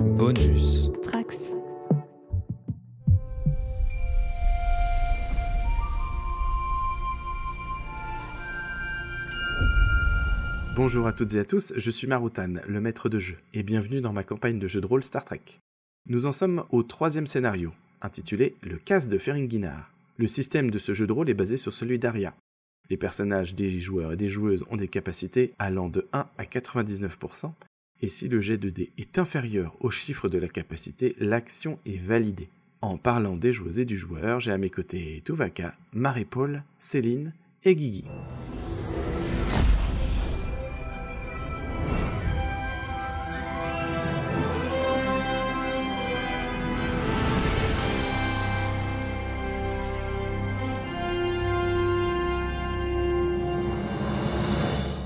Bonus. Trax. Bonjour à toutes et à tous, je suis Marutan, le maître de jeu, et bienvenue dans ma campagne de jeu de rôle Star Trek. Nous en sommes au 3e scénario, intitulé Le casse de Ferenginar. Le système de ce jeu de rôle est basé sur celui d'Aria. Les personnages des joueurs et des joueuses ont des capacités allant de 1 à 99%, et si le jet de dés est inférieur au chiffre de la capacité, l'action est validée. En parlant des joueuses et du joueur, j'ai à mes côtés Tuvaka, Marie-Paul, Céline et Guigui.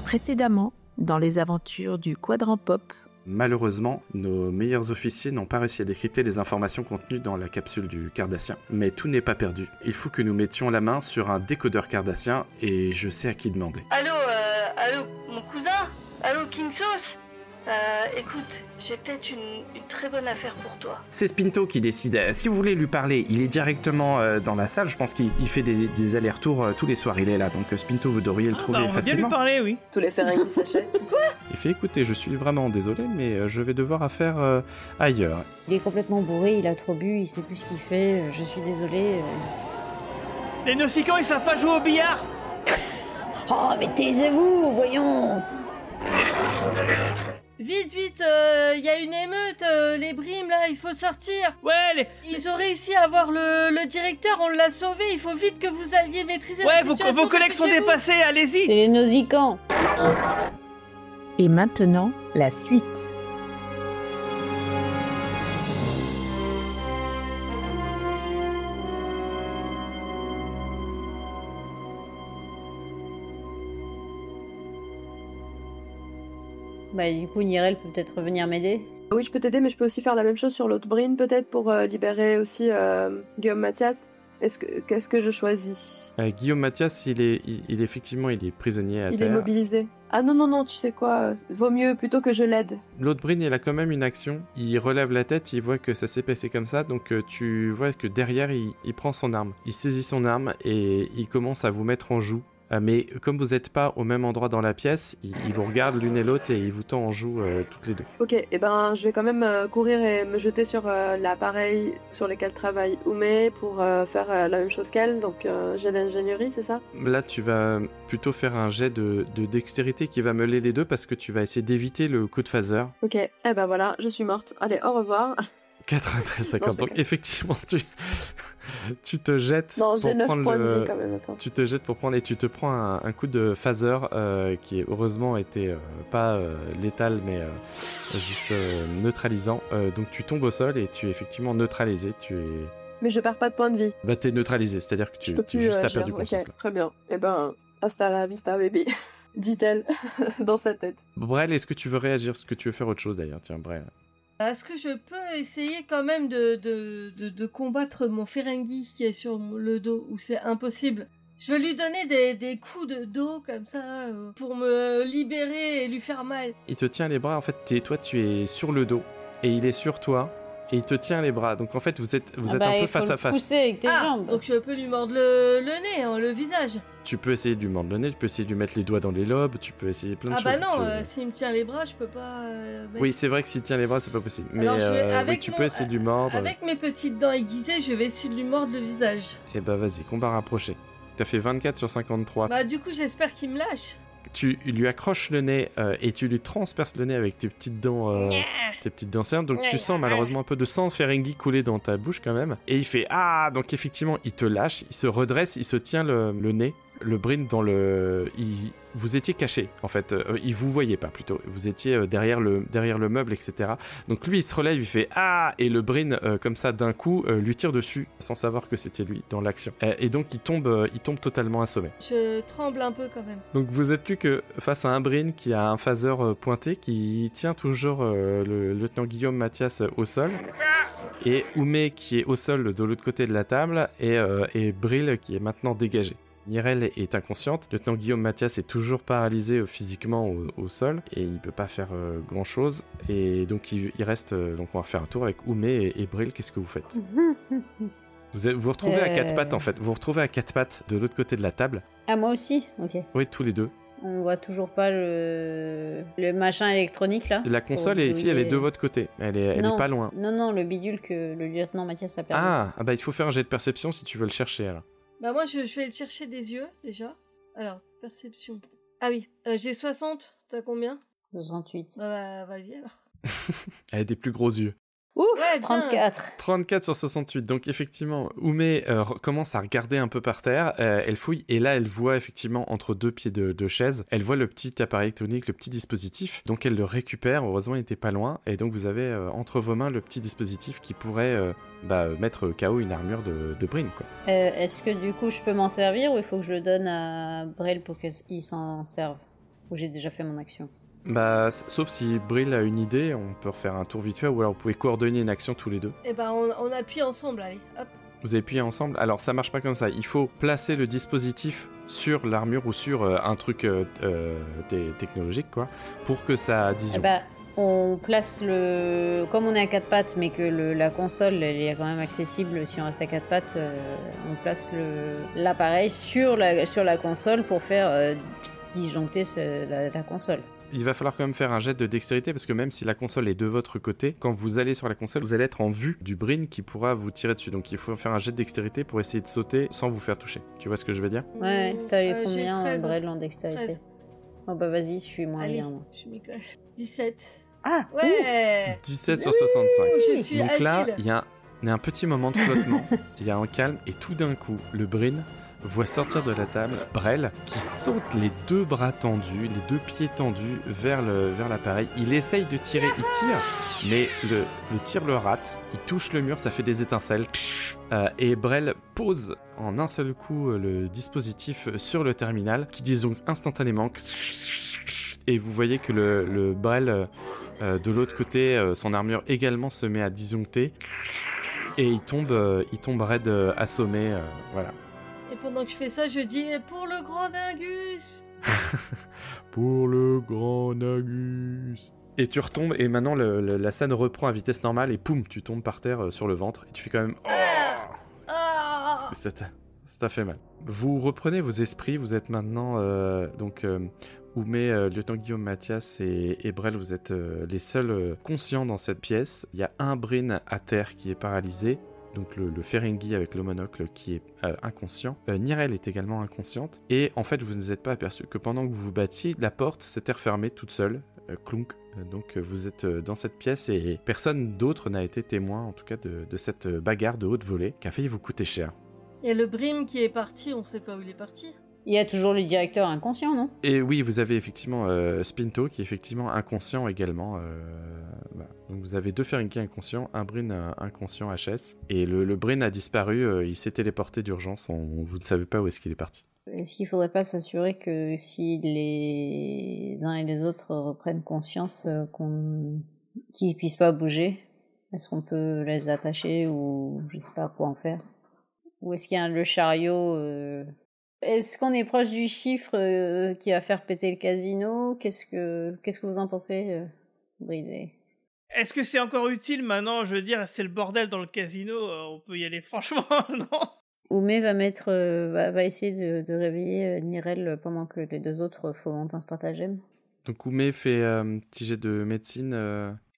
Précédemment, dans les aventures du Quadrant Pop. Malheureusement, nos meilleurs officiers n'ont pas réussi à décrypter les informations contenues dans la capsule du Cardassien. Mais tout n'est pas perdu. Il faut que nous mettions la main sur un décodeur Cardassien et je sais à qui demander. Allô, mon cousin? Allô, King Sauce? Écoute, j'ai peut-être une très bonne affaire pour toi. C'est Spinto qui décide. Si vous voulez lui parler, il est directement dans la salle. Je pense qu'il fait des allers-retours tous les soirs. Il est là, donc Spinto, vous devriez le trouver on va bien facilement. lui parler, oui. Tous les Ferengi s'achètent. Quoi? Il fait écoutez, je suis vraiment désolé, mais je vais devoir affaire ailleurs. Il est complètement bourré, il a trop bu, il sait plus ce qu'il fait, je suis désolée. Les Nausicans, ils savent pas jouer au billard. Oh, mais taisez-vous, voyons. Vite, y a une émeute, les brimes là, il faut sortir. Ouais, Ils ont réussi à avoir le directeur, on l'a sauvé, il faut vite que vous alliez maîtriser la situation. vos collègues sont dépassés, allez-y. C'est les Nausicans. Et maintenant, la suite. Bah du coup, Nirel peut peut-être venir m'aider. Oui, je peux t'aider, mais je peux aussi faire la même chose sur l'autre Brine, peut-être, pour libérer aussi Guillaume Mathias. Qu'est-ce que je choisis? Guillaume Mathias, il est prisonnier à terre. Il est mobilisé. Ah non, tu sais quoi, vaut mieux plutôt que je l'aide. L'autre Brine, il a quand même une action. Il relève la tête, il voit que ça s'est passé comme ça, donc tu vois que derrière, il prend son arme. Il saisit son arme et il commence à vous mettre en joue. Mais comme vous n'êtes pas au même endroit dans la pièce, il vous regarde l'une et l'autre et il vous tend en joue toutes les deux. Ok, et ben je vais quand même courir et me jeter sur l'appareil sur lequel travaille Oumé pour faire la même chose qu'elle, donc jet d'ingénierie, c'est ça? Là, tu vas plutôt faire un jet de dextérité qui va meuler les deux parce que tu vas essayer d'éviter le coup de phaser. Ok, et ben voilà, je suis morte. Allez, au revoir. 93-50, donc effectivement tu te jettes non, pour j'ai 9 prendre points de vie quand même, attends. Tu te jettes pour prendre et tu te prends un coup de phaser qui heureusement était pas létal mais juste neutralisant, donc tu tombes au sol et tu es effectivement neutralisé, Mais je perds pas de points de vie. Bah t'es neutralisé, c'est-à-dire que tu juste t'as perdu conscience. Ok, très bien, et ben hasta la vista baby, dit-elle dans sa tête. Brel, est-ce que tu veux réagir, est-ce que tu veux faire autre chose d'ailleurs? Tiens Brel. Est-ce que je peux essayer quand même de combattre mon Ferengi qui est sur le dos, ou c'est impossible? Je vais lui donner des coups de dos comme ça pour me libérer et lui faire mal. Il te tient les bras, en fait toi tu es sur le dos et il est sur toi et il te tient les bras, donc en fait vous êtes un peu face à face. Pousser avec tes jambes. Donc je peux lui mordre le nez, le visage. Tu peux essayer de lui mordre le nez, tu peux essayer de lui mettre les doigts dans les lobes, tu peux essayer plein de choses. Ah bah non, s'il me tient les bras, je peux pas... Oui, c'est vrai que s'il tient les bras, c'est pas possible. Mais alors, oui, tu peux essayer de lui mordre. Avec mes petites dents aiguisées, je vais essayer de lui mordre le visage. Et bah vas-y, combat rapproché. T'as fait 24 sur 53. Bah du coup, j'espère qu'il me lâche. Tu lui accroches le nez et tu lui transperces le nez avec tes petites dents saillantes. Donc tu sens malheureusement un peu de sang Ferengi couler dans ta bouche quand même. Et il fait ah, donc effectivement il te lâche, il se redresse, il se tient le nez. Le Brine dans le... Vous étiez caché en fait, il vous voyait pas plutôt, vous étiez derrière le meuble, etc. Donc lui il se relève, il fait ah, et le Brine comme ça d'un coup lui tire dessus sans savoir que c'était lui dans l'action. Et donc il tombe totalement assommé. Je tremble un peu quand même. Donc vous êtes plus que face à un Brine qui a un phaser pointé, qui tient toujours le lieutenant Guillaume Mathias au sol, et Oumé qui est au sol de l'autre côté de la table, et Bril qui est maintenant dégagé. Nirel est inconsciente. Lieutenant Guillaume Mathias est toujours paralysé physiquement au sol et il peut pas faire grand chose. Et donc il reste. Donc on va refaire un tour avec Oumé et Bril. Qu'est-ce que vous faites? Vous retrouvez à quatre pattes en fait. Vous vous retrouvez à quatre pattes de l'autre côté de la table. Ah, moi aussi? Ok. Oui, tous les deux. On voit toujours pas le machin électronique là. La console est ici, elle est de votre côté. Elle est pas loin. Non, le bidule que le lieutenant Mathias a perdu. Ah bah il faut faire un jet de perception si tu veux le chercher alors. Bah moi je vais le chercher des yeux déjà. Alors, perception. Ah oui, j'ai 60, t'as combien? 68. Bah vas-y alors. Elle a des plus gros yeux. Ouf, Ouais, 34. 34 sur 68, donc effectivement, Oumé commence à regarder un peu par terre, elle fouille, et là elle voit effectivement entre deux pieds de chaise, elle voit le petit appareil électronique, le petit dispositif, donc elle le récupère, heureusement il n'était pas loin, et donc vous avez entre vos mains le petit dispositif qui pourrait mettre KO une armure de Bryn, quoi. Est-ce que du coup je peux m'en servir ou il faut que je le donne à Brel pour qu'il s'en serve? Ou j'ai déjà fait mon action? Bah, sauf si Bril a une idée, on peut refaire un tour vite fait, ou alors vous pouvez coordonner une action tous les deux. Et bah on appuie ensemble, allez, hop. Vous appuyez ensemble. Alors ça marche pas comme ça. Il faut placer le dispositif sur l'armure ou sur un truc technologique, quoi, pour que ça disjoncte. Bah, on place comme on est à 4 pattes, mais que la console elle est quand même accessible si on reste à 4 pattes, on place l'appareil sur la console pour faire disjoncter la console. Il va falloir quand même faire un jet de dextérité parce que même si la console est de votre côté, quand vous allez sur la console, vous allez être en vue du Bryn qui pourra vous tirer dessus. Donc il faut faire un jet de dextérité pour essayer de sauter sans vous faire toucher. Tu vois ce que je veux dire? Ouais, t'as eu combien 13. Brel en dextérité? 13. Oh bah vas-y, je suis moins Allez, bien moi. je m'y colle. 17. Ah Ouais. 17 sur 65. Je suis Donc agile. là, il y a un petit moment de flottement, il y a un calme, et tout d'un coup, le Bryn voit sortir de la table Brel qui saute les deux bras tendus, les deux pieds tendus vers l'appareil. Il essaye de tirer, il tire, mais le tir le rate, il touche le mur, ça fait des étincelles. Et Brel pose en un seul coup le dispositif sur le terminal qui disjoncte instantanément. Et vous voyez que le Brel de l'autre côté, son armure également se met à disjoncter. Et il tombe raide assommé, voilà. Et pendant que je fais ça, je dis pour le grand Dingus. Pour le grand Nagus. Et tu retombes, et maintenant la scène reprend à vitesse normale, et poum, tu tombes par terre sur le ventre, et tu fais quand même... Parce que ça t'a fait mal. Vous reprenez vos esprits, vous êtes maintenant... Oumé, lieutenant Guillaume Mathias et Brel, vous êtes les seuls conscients dans cette pièce. Il y a un Bryn à terre qui est paralysé, donc le Ferengi avec le monocle qui est inconscient. Nirel est également inconsciente. Et en fait, vous ne vous êtes pas aperçu que pendant que vous vous battiez, la porte s'était refermée toute seule. Clunk. Donc vous êtes dans cette pièce et personne d'autre n'a été témoin, en tout cas, de cette bagarre de haute volée qui a failli vous coûter cher. Il y a le Brim qui est parti, on sait pas où il est parti. Il y a toujours le directeur inconscient, non? Et oui, vous avez effectivement Spinto qui est effectivement inconscient également. Voilà. Donc vous avez deux Ferengi inconscients, un Bryn inconscient HS. Et le Bryn a disparu, il s'est téléporté d'urgence, vous ne savez pas où est-ce qu'il est parti. Est-ce qu'il faudrait pas s'assurer que si les uns et les autres reprennent conscience qu'ils puissent pas bouger, est-ce qu'on peut les attacher ou je sais pas quoi en faire? Ou est-ce qu'il y a le chariot Est-ce qu'on est proche du chiffre qui va faire péter le casino? Qu'est-ce que vous en pensez, Bridley? Est-ce que c'est encore utile maintenant? Je veux dire, c'est le bordel dans le casino, on peut y aller franchement, non? Oumé va essayer de réveiller Nirel pendant que les deux autres fomentent un stratagème. Donc Oumé fait un petit jet de médecine.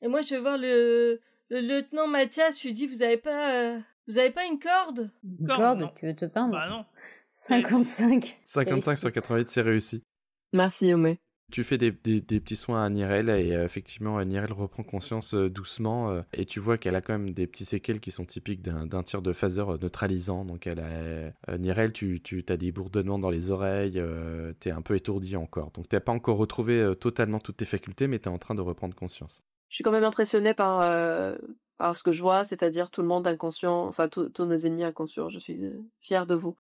Et moi, je vais voir le lieutenant Mathias, je lui dis, vous avez pas une corde? Une corde, non. tu veux te peindre? Bah non. 55. 55 sur 88, c'est réussi. Merci, Oumé. Tu fais des petits soins à Nirel et effectivement Nirel reprend conscience doucement et tu vois qu'elle a quand même des petits séquelles qui sont typiques d'un tir de phaser neutralisant. Donc Nirel, tu as des bourdonnements dans les oreilles, t'es un peu étourdi encore. Donc t'as pas encore retrouvé totalement toutes tes facultés, mais t'es en train de reprendre conscience. Je suis quand même impressionnée par ce que je vois, c'est-à-dire tout le monde inconscient, enfin tous nos ennemis inconscients. Je suis fière de vous.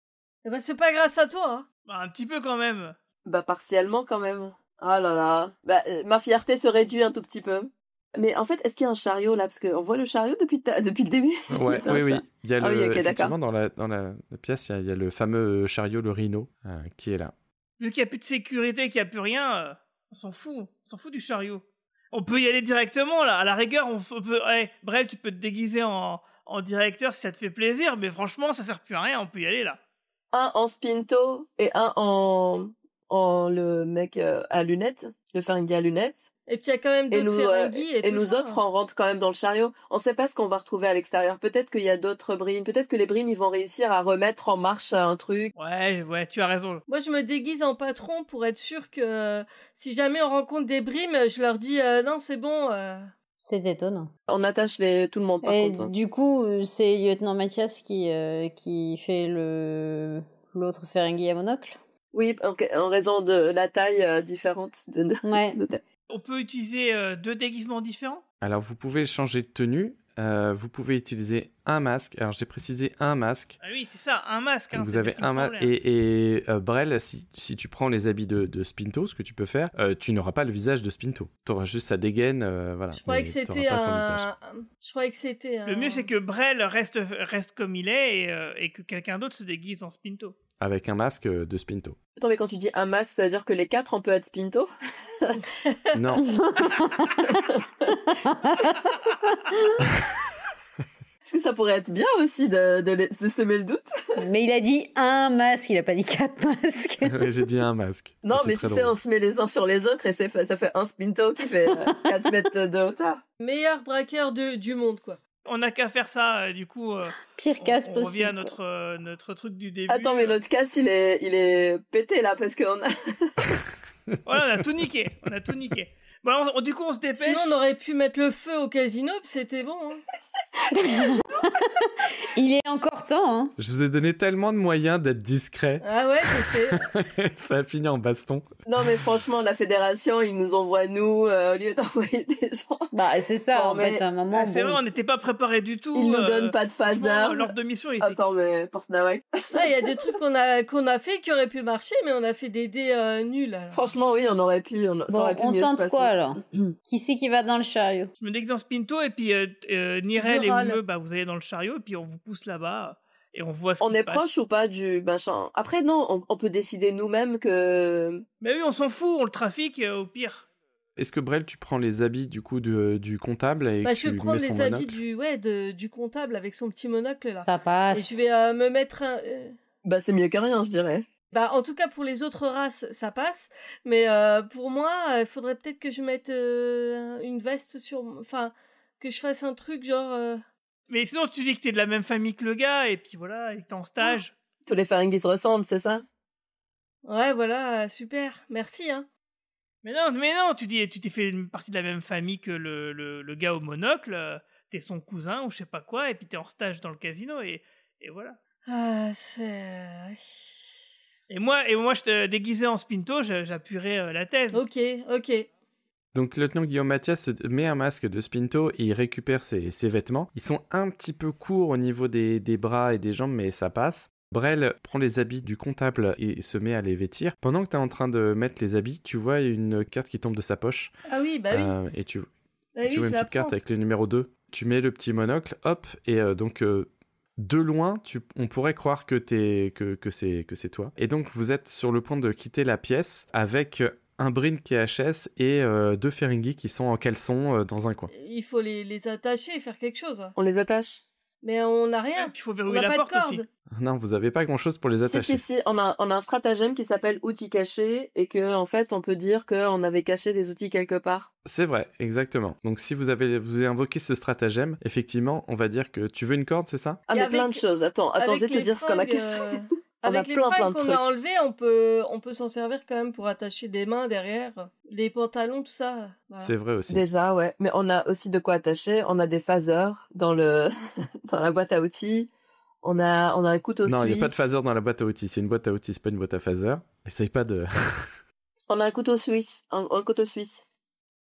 Eh ben, c'est pas grâce à toi, hein. Bah, un petit peu quand même. Bah partiellement quand même. Ah là là. Bah, ma fierté se réduit un tout petit peu. Mais en fait, est-ce qu'il y a un chariot là? Parce qu'on voit le chariot depuis le début. Ouais, oui. Il y a oui, ok, effectivement, dans la pièce, il y a le fameux chariot, le Rhino, qui est là. Vu qu'il n'y a plus de sécurité, qu'il n'y a plus rien, on s'en fout. On s'en fout du chariot. On peut y aller directement, là. À la rigueur, on peut... Hey, Brel, tu peux te déguiser en directeur si ça te fait plaisir, mais franchement, ça sert plus à rien, on peut y aller, là. Un en Spinto et un en le mec à lunettes, le Ferengi à lunettes. Et puis il y a quand même d'autres Ferengi et nous autres, on rentre quand même dans le chariot. On sait pas ce qu'on va retrouver à l'extérieur. Peut-être qu'il y a d'autres brines. Peut-être que les brines, ils vont réussir à remettre en marche un truc. Ouais, tu as raison. Moi, je me déguise en patron pour être sûr que si jamais on rencontre des brimes, je leur dis non, c'est bon. C'est étonnant. On attache tout le monde, par contre. Du coup, c'est Lieutenant Mathias qui fait l'autre Ferengi à monocle. Oui, en raison de la taille différente de On peut utiliser 2 déguisements différents? Alors, vous pouvez changer de tenue. Vous pouvez utiliser un masque. Alors, j'ai précisé un masque. Ah oui, c'est ça, un masque. Hein, vous avez un masque. Et Brel, si tu prends les habits de Spinto, ce que tu peux faire, tu n'auras pas le visage de Spinto. Tu auras juste sa dégaine. Voilà. Je croyais que c'était Le mieux, c'est que Brel reste comme il est et que quelqu'un d'autre se déguise en Spinto. Avec un masque de Spinto. Attends, mais quand tu dis un masque, ça veut dire que les 4, on peut être Spinto? Non. Est-ce que ça pourrait être bien aussi de semer le doute? Mais il a dit un masque, il a pas dit 4 masques. Oui, j'ai dit un masque. Non, mais tu sais, on se met les uns sur les autres et ça fait un Spinto qui fait 4 mètres de hauteur. Meilleur braqueur du monde, quoi. On n'a qu'à faire ça, du coup. Pire casse possible. On revient à notre truc du début. Attends, mais notre casse, il est pété là parce qu'on a. Voilà, on a tout niqué. Bon, alors, du coup, on se dépêche. Sinon, on aurait pu mettre le feu au casino, puis c'était bon. Hein. Il est encore temps, hein. Je vous ai donné tellement de moyens d'être discret. Ah ouais, je sais. Ça a fini en baston. Non, mais franchement, la fédération, ils nous envoient nous au lieu d'envoyer des gens. Bah, c'est ça, bon, en fait, à un moment. C'est vrai, on n'était pas préparés du tout. Ils nous donnent pas de phaser. L'ordre de mission, il était. Attends, mais Porte-Nawak. Il y a des trucs qu'on a fait qui auraient pu marcher, mais on a fait des dés nuls. Alors. Franchement, oui, on aurait pu. On tente quoi alors? Qui c'est qui va dans le chariot? Je me déguise en Spinto et puis Nirel et Oumeu, vous allez dans le chariot et puis on vous pousse là-bas et on voit ce qui se passe. On est proche ou pas du machin? Après, non, on peut décider nous-mêmes que... Mais oui, on s'en fout, on le trafique au pire. Est-ce que Brel, tu prends les habits du coup du comptable et je vais prendre les habits du comptable avec son petit monocle là. Ça passe. Et je vais me mettre un... c'est mieux que rien, je dirais. En tout cas, pour les autres races, ça passe. Mais pour moi, il faudrait peut-être que je mette une veste sur... Enfin, que je fasse un truc genre... Mais sinon, tu dis que t'es de la même famille que le gars, et puis voilà, et que t'es en stage. Tous les Ferengi se ressemblent, c'est ça? Ouais, voilà, super. Merci, hein. Mais non, tu t'es fait une partie de la même famille que le gars au monocle, t'es son cousin ou je sais pas quoi, et puis t'es en stage dans le casino, et voilà. Ah, c'est... Et moi, je te déguisais en Spinto, j'appuierais la thèse. Ok. Donc, le lieutenant Guillaume Mathias met un masque de Spinto et il récupère ses vêtements. Ils sont un petit peu courts au niveau des bras et des jambes, mais ça passe. Brel prend les habits du comptable et se met à les vêtir. Pendant que tu es en train de mettre les habits, tu vois une carte qui tombe de sa poche. Ah oui, oui. Et tu vois une petite carte avec le numéro 2. Tu mets le petit monocle, hop, et donc... de loin, on pourrait croire que c'est toi. Et donc, vous êtes sur le point de quitter la pièce avec un Bryn KHS et 2 Ferengi qui sont en caleçon dans un coin. Il faut les attacher et faire quelque chose. On les attache. Mais on n'a rien. Il faut verrouiller la porte aussi. Non, vous avez pas grand-chose pour les attacher. Si, on a un stratagème qui s'appelle outils cachés et que en fait, on peut dire qu'on avait caché des outils quelque part. C'est vrai, exactement. Donc si vous avez invoqué ce stratagème, effectivement, on va dire que tu veux une corde, c'est ça? Ah, mais plein de choses. Attends, je vais te dire ce qu'on a caché. Avec les fringues qu'on a enlevées, on peut s'en servir quand même pour attacher des mains derrière, les pantalons, tout ça. Voilà. C'est vrai aussi. Déjà, ouais. Mais on a aussi de quoi attacher. On a des phasers dans la boîte à outils. On a un couteau suisse. Non, il n'y a pas de phaser dans la boîte à outils. C'est une boîte à outils, c'est pas une boîte à phaser. Essaye pas de... On a un couteau suisse. Un couteau suisse.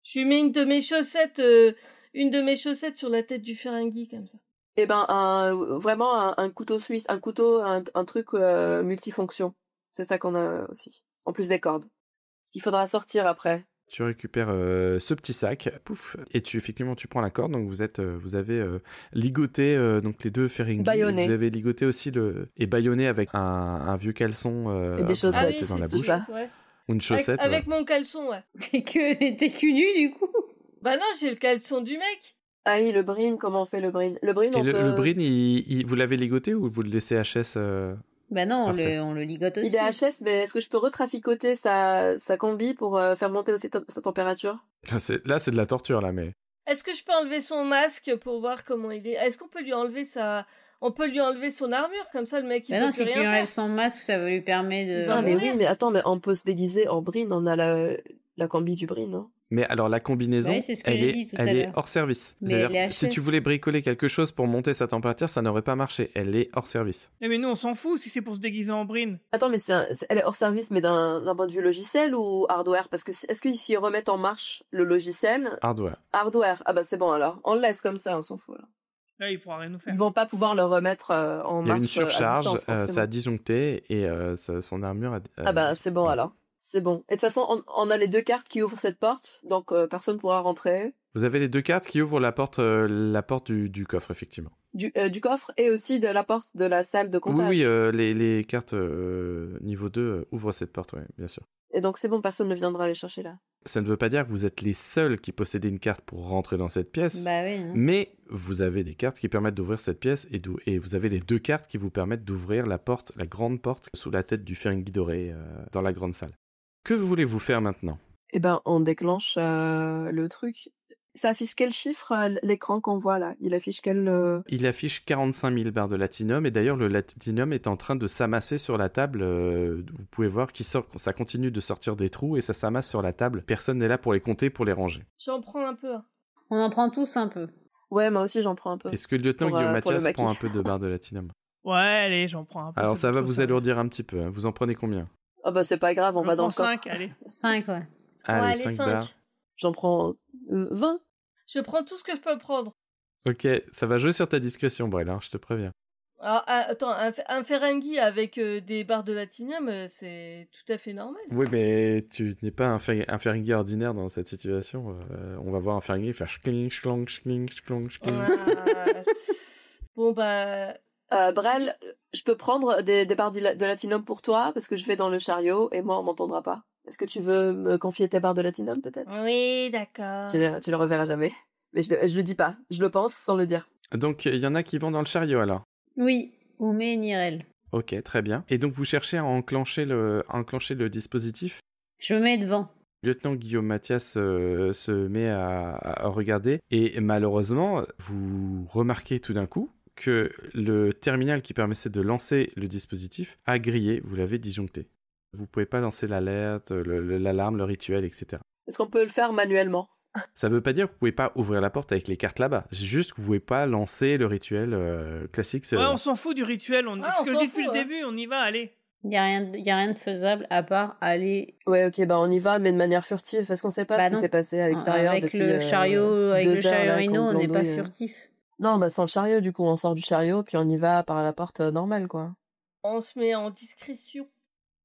Je lui mets une de mes chaussettes sur la tête du Ferengi, comme ça. Eh ben, vraiment un couteau suisse, un truc multifonction. C'est ça qu'on a aussi. En plus des cordes. Ce qu'il faudra sortir après. Tu récupères ce petit sac, pouf, et tu prends la corde. Donc vous avez ligoté donc les deux Ferengi. Bâillonné. Vous avez ligoté aussi et bâillonné avec un vieux caleçon Et des chaussettes. Ah oui, dans la c'est bouche. ça. Ouais. Ou une chaussette. Avec mon caleçon, ouais. T'es cul nu du coup. Bah non, j'ai le caleçon du mec. Ah oui, le brin, comment on fait le brin? Le brin, Et on le peut... brin, vous l'avez ligoté ou vous le laissez HS Bah non, on Parfait. le ligote aussi. Il est HS, mais est-ce que je peux retraficoter sa combi pour faire monter aussi sa température? Là, c'est de la torture, là, mais... Est-ce que je peux enlever son masque pour voir comment il est? Est-ce qu'on peut lui enlever On peut lui enlever son armure, comme ça le mec il Bah peut non, plus si tu rien enlèves faire. son masque, ça lui permet de... va Ah mais mourir. oui, mais attends, mais on peut se déguiser en brin, on a la combi du brin, non? Mais alors, la combinaison, Ouais, c'est ce que elle j'ai est, dit tout à elle est l'heure. hors service. Mais C'est-à-dire, elle est si tu HS. voulais bricoler quelque chose pour monter sa température, ça n'aurait pas marché. Elle est hors service. Mais nous, on s'en fout si c'est pour se déguiser en Brin. Attends, mais elle est hors service, mais d'un point de vue logiciel ou hardware? Parce que est-ce qu'ils s'y remettent en marche le logiciel? Hardware. Hardware. Ah bah c'est bon alors. On le laisse comme ça, on s'en fout. Alors. Là, il pourra rien nous faire. Ils vont pas pouvoir le remettre en Il y a marche. une surcharge, à distance, forcément. ça a disjoncté et son armure a... Ah bah c'est bon alors. C'est bon. Et de toute façon, on a les deux cartes qui ouvrent cette porte, donc personne pourra rentrer. Vous avez les deux cartes qui ouvrent la porte du coffre, effectivement. Du coffre et aussi de la porte de la salle de comptage. Oui, les cartes niveau 2 ouvrent cette porte, oui, bien sûr. Et donc c'est bon, personne ne viendra les chercher là. Ça ne veut pas dire que vous êtes les seuls qui possédez une carte pour rentrer dans cette pièce, Bah oui. hein. mais vous avez des cartes qui permettent d'ouvrir cette pièce et vous avez les deux cartes qui vous permettent d'ouvrir la grande porte sous la tête du Ferengi doré dans la grande salle. Que voulez-vous faire maintenant? Eh ben, on déclenche le truc. Ça affiche quel chiffre, l'écran qu'on voit là? Il affiche quel... Il affiche 45 000 barres de latinum et d'ailleurs le latinum est en train de s'amasser sur la table. Vous pouvez voir ça continue de sortir des trous et ça s'amasse sur la table. Personne n'est là pour les compter, pour les ranger. J'en prends un peu. On en prend tous un peu. Ouais, moi aussi j'en prends un peu. Est-ce que le lieutenant Pour, Guillaume pour le Mathias maquis. prend un peu de barres de latinum? Ouais, allez, j'en prends un peu. Alors c'est ça va plutôt vous alourdir un petit peu. Hein. Vous en prenez combien? Ah bah c'est pas grave, on J'en va dans prends le coffre. 5, allez. 5, ouais. Allez, allez, 5 5. barres. J'en prends 20. Je prends tout ce que je peux prendre. Ok, ça va jouer sur ta discrétion, Brel, hein, je te préviens. Alors, attends, un Ferengi avec des barres de latinium, c'est tout à fait normal. Oui, mais tu n'es pas un Ferengi ordinaire dans cette situation. On va voir un Ferengi faire schling, schlong, schling, schlong, schling. Ah, bon, bah... Brel, je peux prendre des barres de latinum pour toi, parce que je vais dans le chariot, et moi on m'entendra pas. Est-ce que tu veux me confier tes barres de latinum, peut-être? Oui, d'accord. Tu le reverras jamais. Mais je le dis pas. Je le pense sans le dire. Donc, il y en a qui vont dans le chariot, alors. Oui, Oumé et Nirel. Ok, très bien. Et donc, vous cherchez à enclencher le dispositif. Je me mets devant. Lieutenant Guillaume Mathias se met à regarder et malheureusement, vous remarquez tout d'un coup que le terminal qui permettait de lancer le dispositif a grillé, vous l'avez disjoncté. Vous pouvez pas lancer l'alerte, l'alarme, le rituel, etc. Est-ce qu'on peut le faire manuellement? Ça veut pas dire que vous pouvez pas ouvrir la porte avec les cartes là-bas. C'est juste que vous pouvez pas lancer le rituel classique. Ouais, on s'en fout du rituel. Ah, Ce on que je s'en dis depuis fout, le hein. début, on y va, allez. Il y a rien de faisable à part aller Ouais, ok, bah on y va, mais de manière furtive, parce qu'on sait pas Bah ce qui non. s'est passé à l'extérieur avec depuis, le chariot, avec 2 le heures, chariot là, Rhino, qu'on on n'est pas glandouille. furtif. Non, bah sans le chariot, du coup, on sort du chariot, puis on y va par la porte normale, quoi. On se met en discrétion.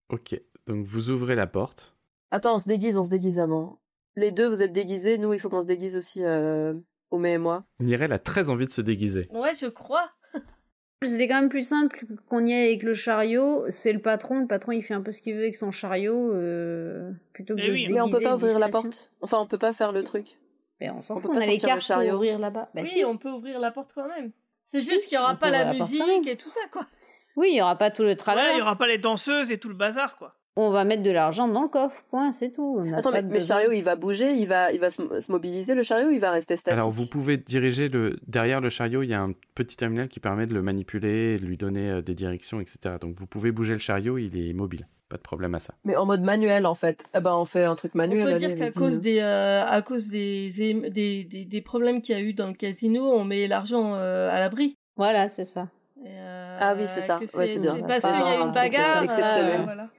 Ok, donc vous ouvrez la porte. Attends, on se déguise avant. Les deux, vous êtes déguisés, nous, il faut qu'on se déguise aussi, Oumé et moi. Nirel a très envie de se déguiser. Ouais, je crois. C'était quand même plus simple qu'on y aille avec le chariot. C'est le patron il fait un peu ce qu'il veut avec son chariot, plutôt que Eh de oui. se déguiser. Mais on peut pas avec ouvrir la discrétion. porte. Enfin, on peut pas faire le truc. Mais on s'en On fout, peut on pas a les sortir le cartes pour chariot. ouvrir là-bas. Bah oui, si. on peut ouvrir la porte quand même. C'est Si, juste qu'il n'y aura on pas peut la ouvrir la porte quand musique même. et tout ça, quoi. Oui, il y aura pas tout le tralala. Ouais, il y aura pas les danseuses et tout le bazar, quoi. On va mettre de l'argent dans le coffre, point, c'est tout. On a Attends, pas mais le besoin. chariot, il va bouger, il va se mobiliser, le chariot, ou il va rester statique? Alors vous pouvez diriger derrière le chariot, il y a un petit terminal qui permet de le manipuler, de lui donner des directions, etc. Donc vous pouvez bouger le chariot, il est mobile. Pas de problème à ça. Mais en mode manuel, en fait. Eh ben, on fait un truc manuel. On peut allez, dire qu'à vas-y. cause des problèmes qu'il y a eu dans le casino, on met l'argent à l'abri. Voilà, c'est ça. Et, Ah oui, c'est ça. que Ouais, c'est bien. parce Pas qu'il y a genre une un truc, bagarre. exceptionnel. Voilà.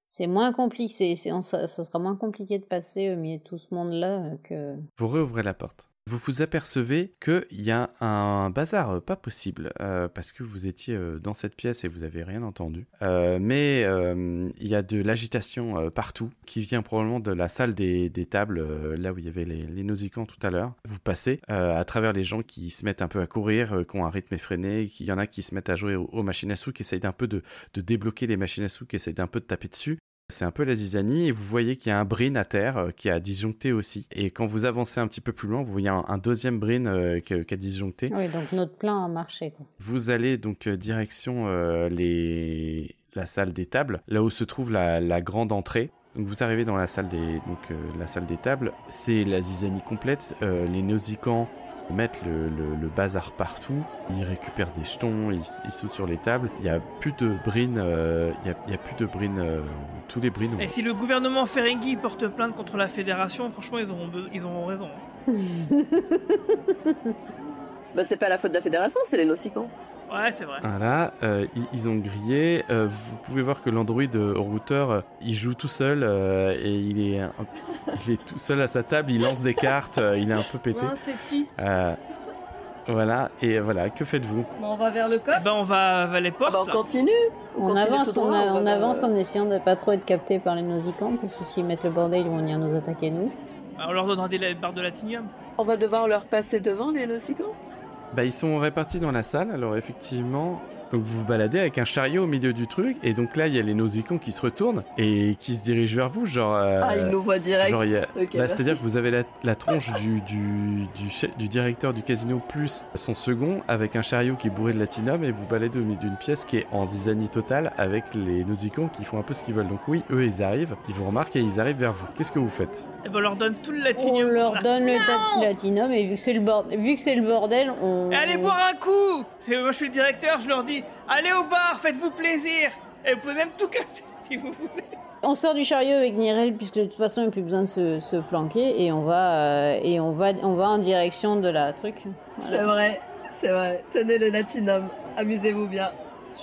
C'est moins compliqué, ça sera moins compliqué de passer au milieu de tout ce monde-là que... Vous réouvrez la porte. Vous vous apercevez qu'il y a un bazar pas possible, parce que vous étiez dans cette pièce et vous n'avez rien entendu. Mais il y a de l'agitation partout, qui vient probablement de la salle des tables, là où il y avait les nausicants tout à l'heure. Vous passez à travers les gens qui se mettent un peu à courir, qui ont un rythme effréné, il y en a qui se mettent à jouer aux machines à sous, qui essayent un peu de débloquer les machines à sous, qui essayent d'un peu de taper dessus. C'est un peu la zizanie et vous voyez qu'il y a un Brin à terre qui a disjoncté aussi. Et quand vous avancez un petit peu plus loin, vous voyez un deuxième Brin qui a disjoncté. Oui, donc notre plan a marché, quoi. Vous allez donc direction la salle des tables, là où se trouve la grande entrée. Donc vous arrivez dans la salle la salle des tables. C'est la zizanie complète. Les nausicants mettent le bazar partout, ils récupèrent des jetons, ils sautent sur les tables. Il n'y a plus de brines, tous les brines. Et si le gouvernement Ferengi porte plainte contre la fédération, franchement, ils auront raison. Bah, c'est pas la faute de la fédération, c'est les nausicants. Ouais, c'est vrai. Voilà, ils ont grillé. Vous pouvez voir que l'android routeur, il joue tout seul et il est tout seul à sa table. Il lance des cartes. Il est un peu pété. Non, c'est triste. Voilà, et voilà, que faites-vous? Bon, on va vers le coffre. Ben, on va vers les portes. On continue. On avance en essayant de pas trop être capté par les nausicants, parce que s'ils mettent le bordel, ils vont venir nous attaquer, nous. On leur donnera des barres de latinium. On va devoir leur passer devant, les nausicants. Bah, ils sont répartis dans la salle, alors effectivement... Donc vous vous baladez avec un chariot au milieu du truc, et donc là il y a les nausicants qui se retournent et qui se dirigent vers vous, genre... ils nous voient direct. Genre, Okay, c'est-à-dire que vous avez la tronche du directeur du casino plus son second, avec un chariot qui est bourré de latinum, et vous baladez au milieu d'une pièce qui est en zizanie totale, avec les nausicants qui font un peu ce qu'ils veulent. Donc oui, eux ils arrivent, ils vous remarquent et ils arrivent vers vous. Qu'est-ce que vous faites? Et ben on leur donne tout le latinium. On leur donne le latinum, et vu que c'est le bordel, on... Allez boire un coup. Moi je suis le directeur, je leur dis allez au bar, faites-vous plaisir. Et vous pouvez même tout casser si vous voulez. On sort du chariot avec Nirel, puisque de toute façon il n'y a plus besoin de se planquer, et on va en direction de la truc. Voilà. C'est vrai. Tenez le latinum, amusez-vous bien.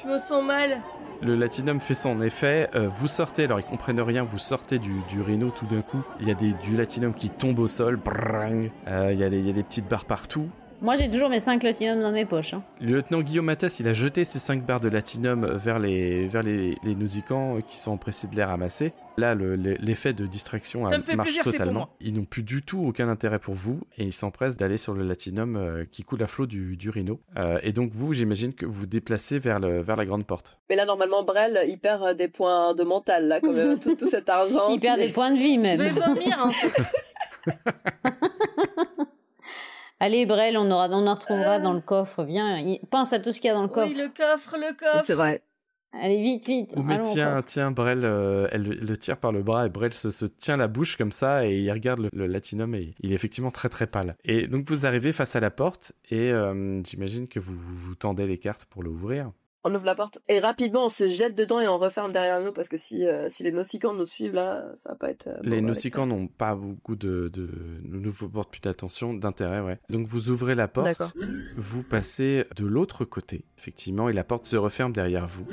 Je me sens mal. Le latinum fait son effet, vous sortez, alors ils comprennent rien, vous sortez du rhino tout d'un coup, il y a du latinum qui tombe au sol, il y a des petites barres partout. Moi j'ai toujours mes 5 latinum dans mes poches. Le lieutenant Guillaume Mathès, il a jeté ses 5 barres de latinum vers les nausicants qui sont empressés de les ramasser. Là, l'effet de distraction marche totalement. Ils n'ont plus du tout aucun intérêt pour vous et ils s'empressent d'aller sur le latinum qui coule à flot du rhino. Et donc vous, j'imagine que vous déplacez vers la grande porte. Mais là, normalement, Brel, il perd des points de mental, là, quand même, tout cet argent. Il perd des points de vie, même. Je vais vomir, en fait. Allez, Brel, on en retrouvera dans le coffre. Viens, pense à tout ce qu'il y a dans le coffre. Oui, le coffre. C'est vrai. Allez, vite. Mais tiens, Brel, elle le tire par le bras et Brel se tient la bouche comme ça et il regarde le latinum et il est effectivement très très pâle. Et donc vous arrivez face à la porte et j'imagine que vous tendez les cartes pour l'ouvrir. On ouvre la porte et rapidement on se jette dedans et on referme derrière nous parce que si les nausicants nous suivent là, ça va pas être... les nausicants n'ont pas beaucoup ne vous portent plus d'intérêt, ouais. Donc vous ouvrez la porte, D'accord. Vous passez de l'autre côté, effectivement, et la porte se referme derrière vous.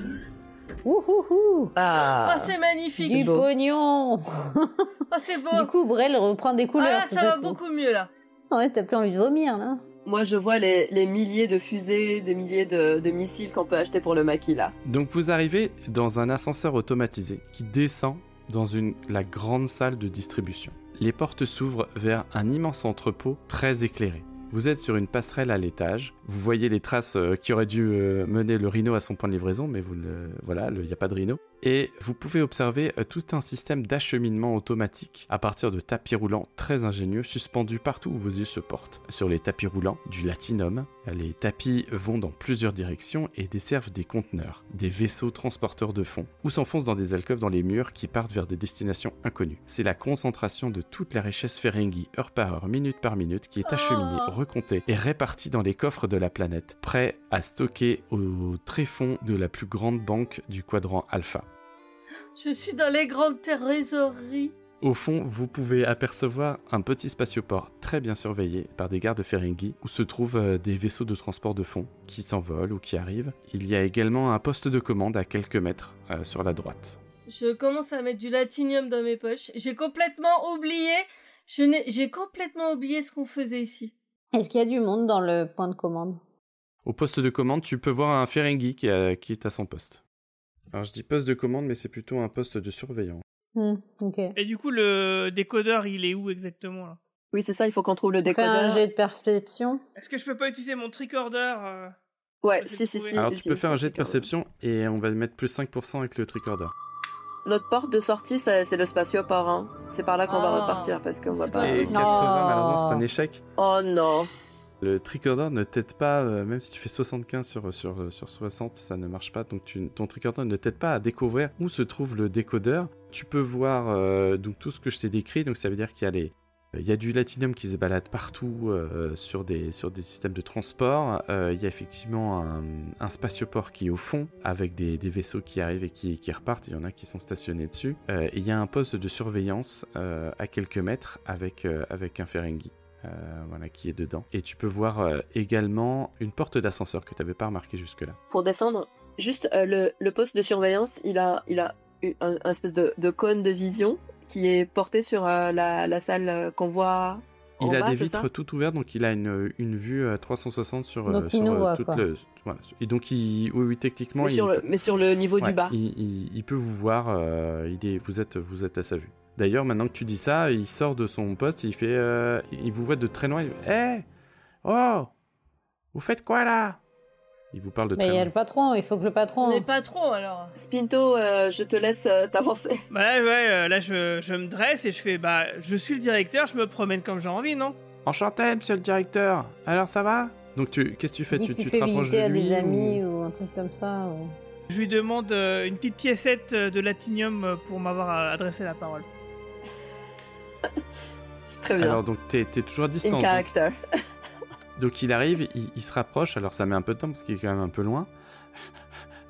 Ouhouhou. Ah, Oh, c'est magnifique. Du pognon. Oh, c'est beau. Du coup, Brel reprend des couleurs. Ah, ça va beaucoup mieux, là. Ouais, t'as plus envie de vomir, là. Moi je vois les milliers de fusées, des milliers de missiles qu'on peut acheter pour le maquis là. Donc vous arrivez dans un ascenseur automatisé qui descend dans la grande salle de distribution. Les portes s'ouvrent vers un immense entrepôt très éclairé. Vous êtes sur une passerelle à l'étage. Vous voyez les traces qui auraient dû mener le rhino à son point de livraison, mais il n'y a pas de rhino. Et vous pouvez observer tout un système d'acheminement automatique à partir de tapis roulants très ingénieux suspendus partout où vos yeux se portent. Sur les tapis roulants, du latinum. Les tapis vont dans plusieurs directions et desservent des conteneurs, des vaisseaux transporteurs de fonds, ou s'enfoncent dans des alcôves dans les murs qui partent vers des destinations inconnues. C'est la concentration de toute la richesse Ferengi, heure par heure, minute par minute, qui est acheminée, recomptée et répartie dans les coffres de la planète, prêts à stocker au tréfonds de la plus grande banque du quadrant Alpha. Je suis dans les grandes trésoreries. Au fond, vous pouvez apercevoir un petit spatioport très bien surveillé par des gardes Ferengi où se trouvent des vaisseaux de transport de fonds qui s'envolent ou qui arrivent. Il y a également un poste de commande à quelques mètres sur la droite. Je commence à mettre du latinium dans mes poches. J'ai complètement oublié ce qu'on faisait ici. Est-ce qu'il y a du monde dans le point de commande? Au poste de commande, tu peux voir un Ferengi qui est à son poste. Alors je dis poste de commande, mais c'est plutôt un poste de surveillant. Ok. Et du coup, le décodeur, il est où exactement là? Oui, c'est ça, il faut qu'on trouve le Fais décodeur. un jet de perception. Est-ce que je peux pas utiliser mon tricorder Ouais, Je vais si. le trouver. Alors tu peux utilise faire un ton jet de tricorder. perception et on va mettre plus 5% avec le tricorder. Notre porte de sortie, c'est le spatioport. Hein. C'est par là qu'on va Ah. repartir parce qu'on va C'est pas. pas Et possible. 80, malheureusement, c'est un échec. Oh non. Le tricorder ne t'aide pas, même si tu fais 75 sur 60, ça ne marche pas. Donc ton tricorder ne t'aide pas à découvrir où se trouve le décodeur. Tu peux voir donc tout ce que je t'ai décrit. Donc ça veut dire qu'il y a il y a du latinium qui se balade partout sur des systèmes de transport. Il y a effectivement un spatioport qui est au fond avec des vaisseaux qui arrivent et qui repartent. Il y en a qui sont stationnés dessus. Et il y a un poste de surveillance à quelques mètres avec un Ferengi. Voilà, qui est dedans. Et tu peux voir également une porte d'ascenseur que tu n'avais pas remarqué jusque-là. Pour descendre, juste le poste de surveillance, il a un espèce de cône de vision qui est porté sur la salle qu'on voit. Il a bas, des c'est vitres ça tout ouvertes, donc il a une vue 360 sur, Donc, sur il nous voit, toute quoi. voilà. Et donc, oui, techniquement, mais sur le niveau ouais, du bas. il peut vous voir. Vous êtes à sa vue. D'ailleurs, maintenant que tu dis ça, il sort de son poste, il vous voit de très loin. Il fait, Hé, oh, vous faites quoi là? Il vous parle de Mais très il y a loin. le patron, il faut que le patron... On est patron alors. Spinto, je te laisse t'avancer. Bah là, je me dresse et je fais, je suis le directeur, je me promène comme j'ai envie, non? Enchanté, monsieur le directeur. Alors, ça va? Donc, qu'est-ce que tu fais? Dis que tu te fais rapproches visiter de à lui des ou- amis ou un truc comme ça. Ou... Je lui demande une petite piécette de latinium pour m'avoir adressé la parole. C'est très bien. Alors, donc, t'es toujours à In distance. Donc, character. donc il arrive, il se rapproche. Alors, ça met un peu de temps parce qu'il est quand même un peu loin.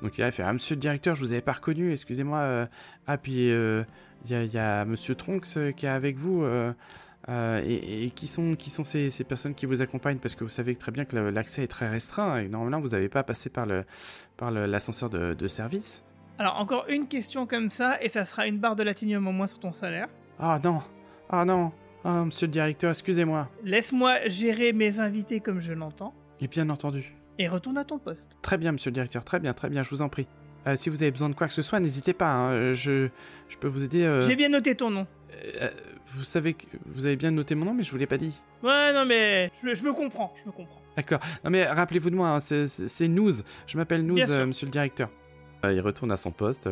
Donc, il arrive, il fait, monsieur le directeur, je vous avais pas reconnu, excusez-moi. Puis, il y a monsieur Tronx qui est avec vous. Et qui sont ces personnes qui vous accompagnent? Parce que vous savez très bien que l'accès est très restreint et normalement vous n'avez pas à passer par l'ascenseur de service. Alors, encore une question comme ça, et ça sera une barre de latinium en moins sur ton salaire. Ah non, monsieur le directeur, excusez-moi. Laisse-moi gérer mes invités comme je l'entends, Et bien entendu. et retourne à ton poste. Très bien, monsieur le directeur, très bien, je vous en prie. Si vous avez besoin de quoi que ce soit, n'hésitez pas, hein, je peux vous aider. J'ai bien noté ton nom. Vous savez que vous avez bien noté mon nom, mais je vous l'ai pas dit. Ouais, non mais, je me comprends. D'accord. Non mais rappelez-vous de moi, hein, c'est Nouz. Je m'appelle Nouz, Bien sûr. monsieur le directeur. Il retourne à son poste,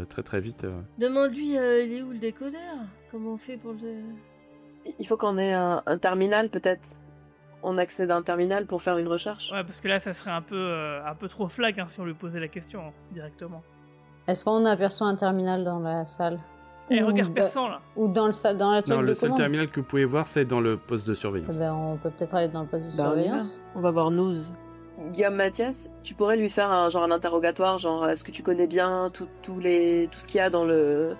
très très vite. Demande-lui, il est où le décodeur? Comment on fait pour le... Il faut qu'on ait un terminal, peut-être. On accède à un terminal pour faire une recherche. Ouais, parce que là, ça serait un peu trop flag si on lui posait la question directement. Est-ce qu'on aperçoit un terminal dans la salle? Eh, Ou regarde dans- persan là. Ou dans la truc Non, de le seul commande? terminal que vous pouvez voir, c'est dans le poste de surveillance. Ben, on peut peut-être aller dans le poste de Bah, on y va. surveillance. On va voir Nouz. Guillaume Mathias, tu pourrais lui faire un interrogatoire, genre est-ce que tu connais bien tout ce qu'il y a dans le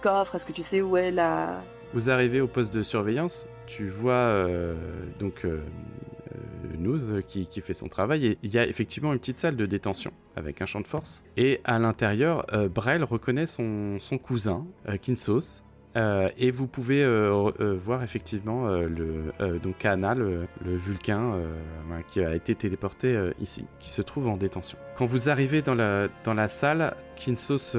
coffre, est-ce que tu sais où est la... Vous arrivez au poste de surveillance, tu vois Nouz qui fait son travail, et il y a effectivement une petite salle de détention avec un champ de force. Et à l'intérieur, Brel reconnaît son cousin, Kinsos, et vous pouvez voir effectivement donc Kana, le Vulcain, voilà, qui a été téléporté ici, qui se trouve en détention. Quand vous arrivez dans la salle, Kinsos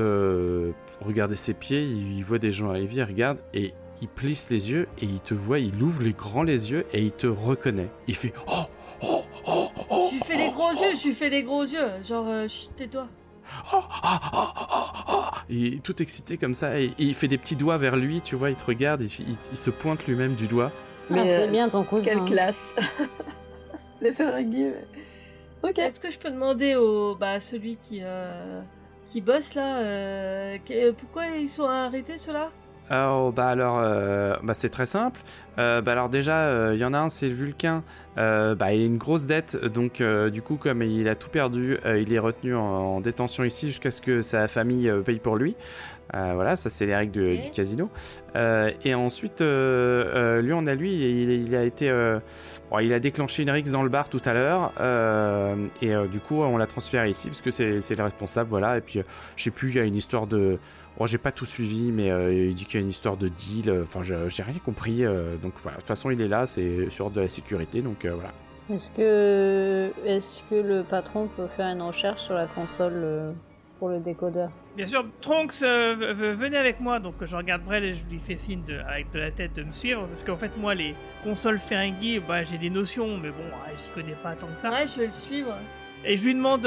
regarde ses pieds, il voit des gens arriver, il regarde et il plisse les yeux et il te voit, il ouvre les yeux et il te reconnaît. Il fait oh. Je lui fais les gros yeux, genre, chut, tais-toi. Il est tout excité comme ça et il fait des petits doigts vers lui, tu vois, il te regarde, il se pointe lui-même du doigt. Ah, c'est bien ton cousin. Quelle classe. Les Ferengi, ouais. Ok. Est-ce que je peux demander celui qui bosse là, pourquoi ils sont arrêtés ceux-là? C'est très simple. Alors déjà, il y en a un, c'est le Vulcain. Il a une grosse dette, donc du coup, comme il a tout perdu, il est retenu en détention ici jusqu'à ce que sa famille paye pour lui. Voilà, ça c'est les règles du casino. Et ensuite, il a été, il a déclenché une rixe dans le bar tout à l'heure, et du coup, on l'a transféré ici parce que c'est le responsable, voilà. Et puis, je sais plus, il y a une histoire de... Bon, j'ai pas tout suivi, mais il dit qu'il y a une histoire de deal. Enfin, j'ai rien compris. donc voilà, de toute façon, il est là, c'est sur de la sécurité, donc voilà. Est-ce que le patron peut faire une recherche sur la console pour le décodeur? Bien sûr, Trunks, venez avec moi. Donc je regarde Brel et je lui fais signe avec de la tête de me suivre. Parce qu'en fait, moi, les consoles Ferengi, j'ai des notions, mais bon, j'y connais pas tant que ça. Ouais, je vais le suivre. Et je lui demande,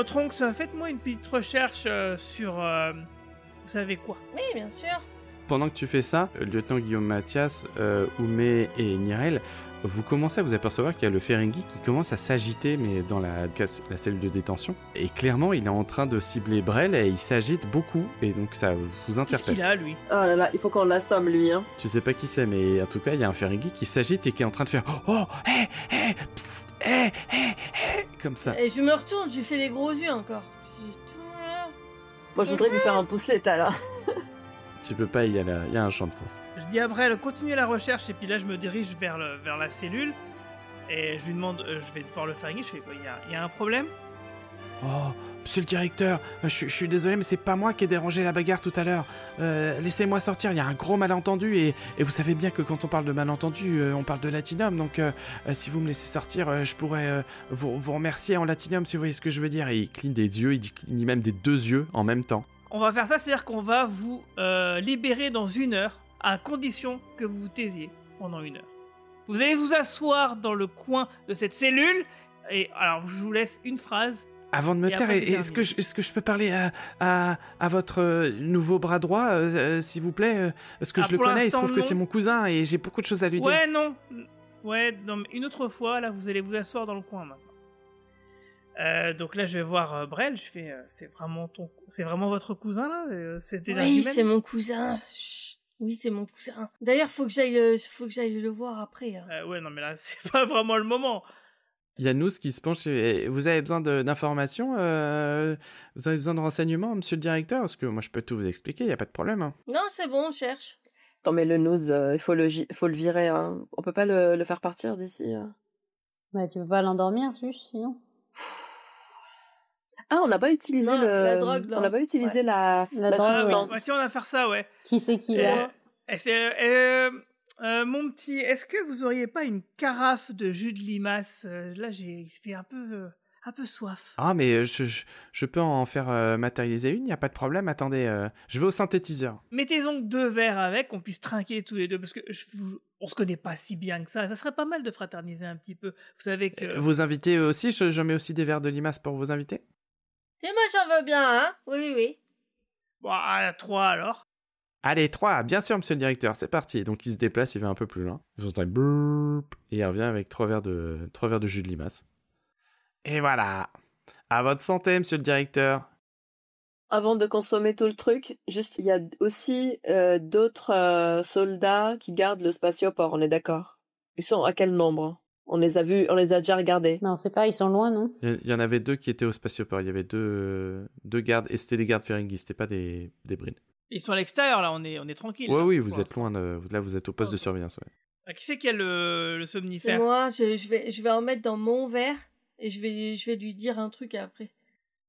Trunks, faites-moi une petite recherche sur... vous savez quoi? Oui, bien sûr. Pendant que tu fais ça, le lieutenant Guillaume Mathias, Oumé et Nirel, vous commencez à vous apercevoir qu'il y a le Ferengi qui commence à s'agiter, mais dans la cellule de détention. Et clairement, il est en train de cibler Brel et il s'agite beaucoup, et donc ça vous interpelle. Qu'est-ce qu'il a, lui? Oh là là, il faut qu'on l'assomme, lui, hein. Tu sais pas qui c'est, mais en tout cas, il y a un Ferengi qui s'agite et qui est en train de faire « Oh, hé, hé, psst, hé, hé, hé » comme ça. Et je me retourne, je lui fais des gros yeux encore. Moi, je voudrais lui faire un pouce l'état, là. Tu peux pas, il y a un champ de force. Je dis à Brel, continuez la recherche, et puis là, je me dirige vers la cellule, et je lui demande, je vais voir le Ferengi, je fais quoi, il y a un problème? Oh, monsieur le directeur, je suis désolé, mais c'est pas moi qui ai dérangé la bagarre tout à l'heure. Laissez-moi sortir, il y a un gros malentendu, et vous savez bien que quand on parle de malentendu, on parle de latinum, donc si vous me laissez sortir, je pourrais vous remercier en latinum, si vous voyez ce que je veux dire. Et il cligne des yeux, il cligne même des 2 yeux en même temps. On va faire ça, c'est-à-dire qu'on va vous libérer dans 1 heure, à condition que vous vous taisiez pendant 1 heure. Vous allez vous asseoir dans le coin de cette cellule, et alors je vous laisse une phrase. Avant de me taire, est-ce que je peux parler à votre nouveau bras droit, s'il vous plaît? Parce que je le connais, il se trouve que c'est mon cousin, et j'ai beaucoup de choses à lui dire. Ouais, non, mais une autre fois, là, vous allez vous asseoir dans le coin, maintenant. Donc là, je vais voir Brel, je fais, c'est vraiment votre cousin, là? Oui, c'est mon cousin. Chut. Oui, c'est mon cousin. D'ailleurs, faut que j'aille le voir après. Hein. Ouais, non, mais là, c'est pas vraiment le moment. Il y a Nous qui se penche. Vous avez besoin d'informations? Vous avez besoin de renseignements, monsieur le directeur? Parce que moi, je peux tout vous expliquer, il n'y a pas de problème. Hein. Non, c'est bon, on cherche. Attends, mais le nose, il faut le virer. Hein. On peut pas le faire partir d'ici. Bah, tu peux pas l'endormir, juste, sinon. Ah, on n'a pas utilisé la drogue, non. On n'a pas utilisé la drogue, substance. Bah, tiens, on va faire ça, ouais. Qui c'est qui, là? Mon petit, est-ce que vous auriez pas une carafe de jus de limace? Là, il se fait un peu soif. Ah, mais je peux en faire matérialiser une, il n'y a pas de problème. Attendez, je vais au synthétiseur. Mettez-en 2 verres avec, qu'on puisse trinquer tous les deux, parce que on se connaît pas si bien que ça. Ça serait pas mal de fraterniser un petit peu. Vous savez que... Vos invités aussi, je mets aussi des verres de limace pour vos invités? C'est moi, j'en veux bien, hein. Oui. Bon, à 3 alors. Allez, 3, bien sûr, monsieur le directeur, c'est parti. Donc il se déplace, il va un peu plus loin. Vous entendez burp, et il revient avec 3 verres de jus de limace. Et voilà. À votre santé, monsieur le directeur. Avant de consommer tout le truc, juste, il y a aussi d'autres soldats qui gardent le spatioport, on est d'accord? Ils sont à quel nombre? On les a déjà regardés. Mais on sait pas, ils sont loin, non? Il y en avait 2 qui étaient au spatioport. Il y avait deux gardes, et c'était des gardes Ferengi, c'était pas des brines. Ils sont à l'extérieur, là, on est tranquille. Ouais, là, oui, vous êtes loin. Là, vous êtes au poste de surveillance. Ouais. Qui c'est qui a le somnifère? C'est moi, je vais en mettre dans mon verre et je vais lui dire un truc après.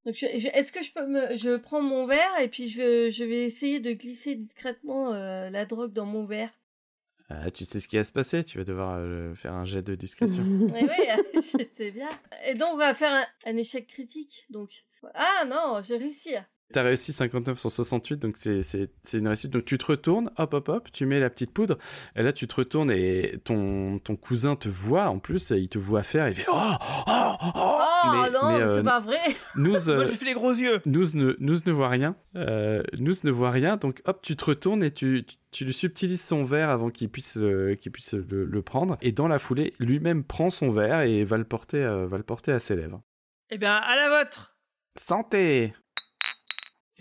Donc est-ce que je prends mon verre et puis je vais essayer de glisser discrètement la drogue dans mon verre. Ah, tu sais ce qui va se passer, tu vas devoir faire un jet de discrétion. Oui, je sais bien. Et donc on va faire un échec critique. Donc ah non, j'ai réussi. T'as réussi 59 sur 68, donc c'est une réussite. Donc tu te retournes, hop, tu mets la petite poudre, et là tu te retournes et ton cousin te voit, en plus, il te voit faire, il fait « Oh non, c'est pas vrai. Moi je fais les gros yeux. Nous ne voit rien. Nous ne voit rien, donc hop, tu te retournes et tu lui subtilises son verre avant qu'il puisse le prendre, et dans la foulée, lui-même prend son verre et va le porter à ses lèvres. Eh bien, à la vôtre. Santé!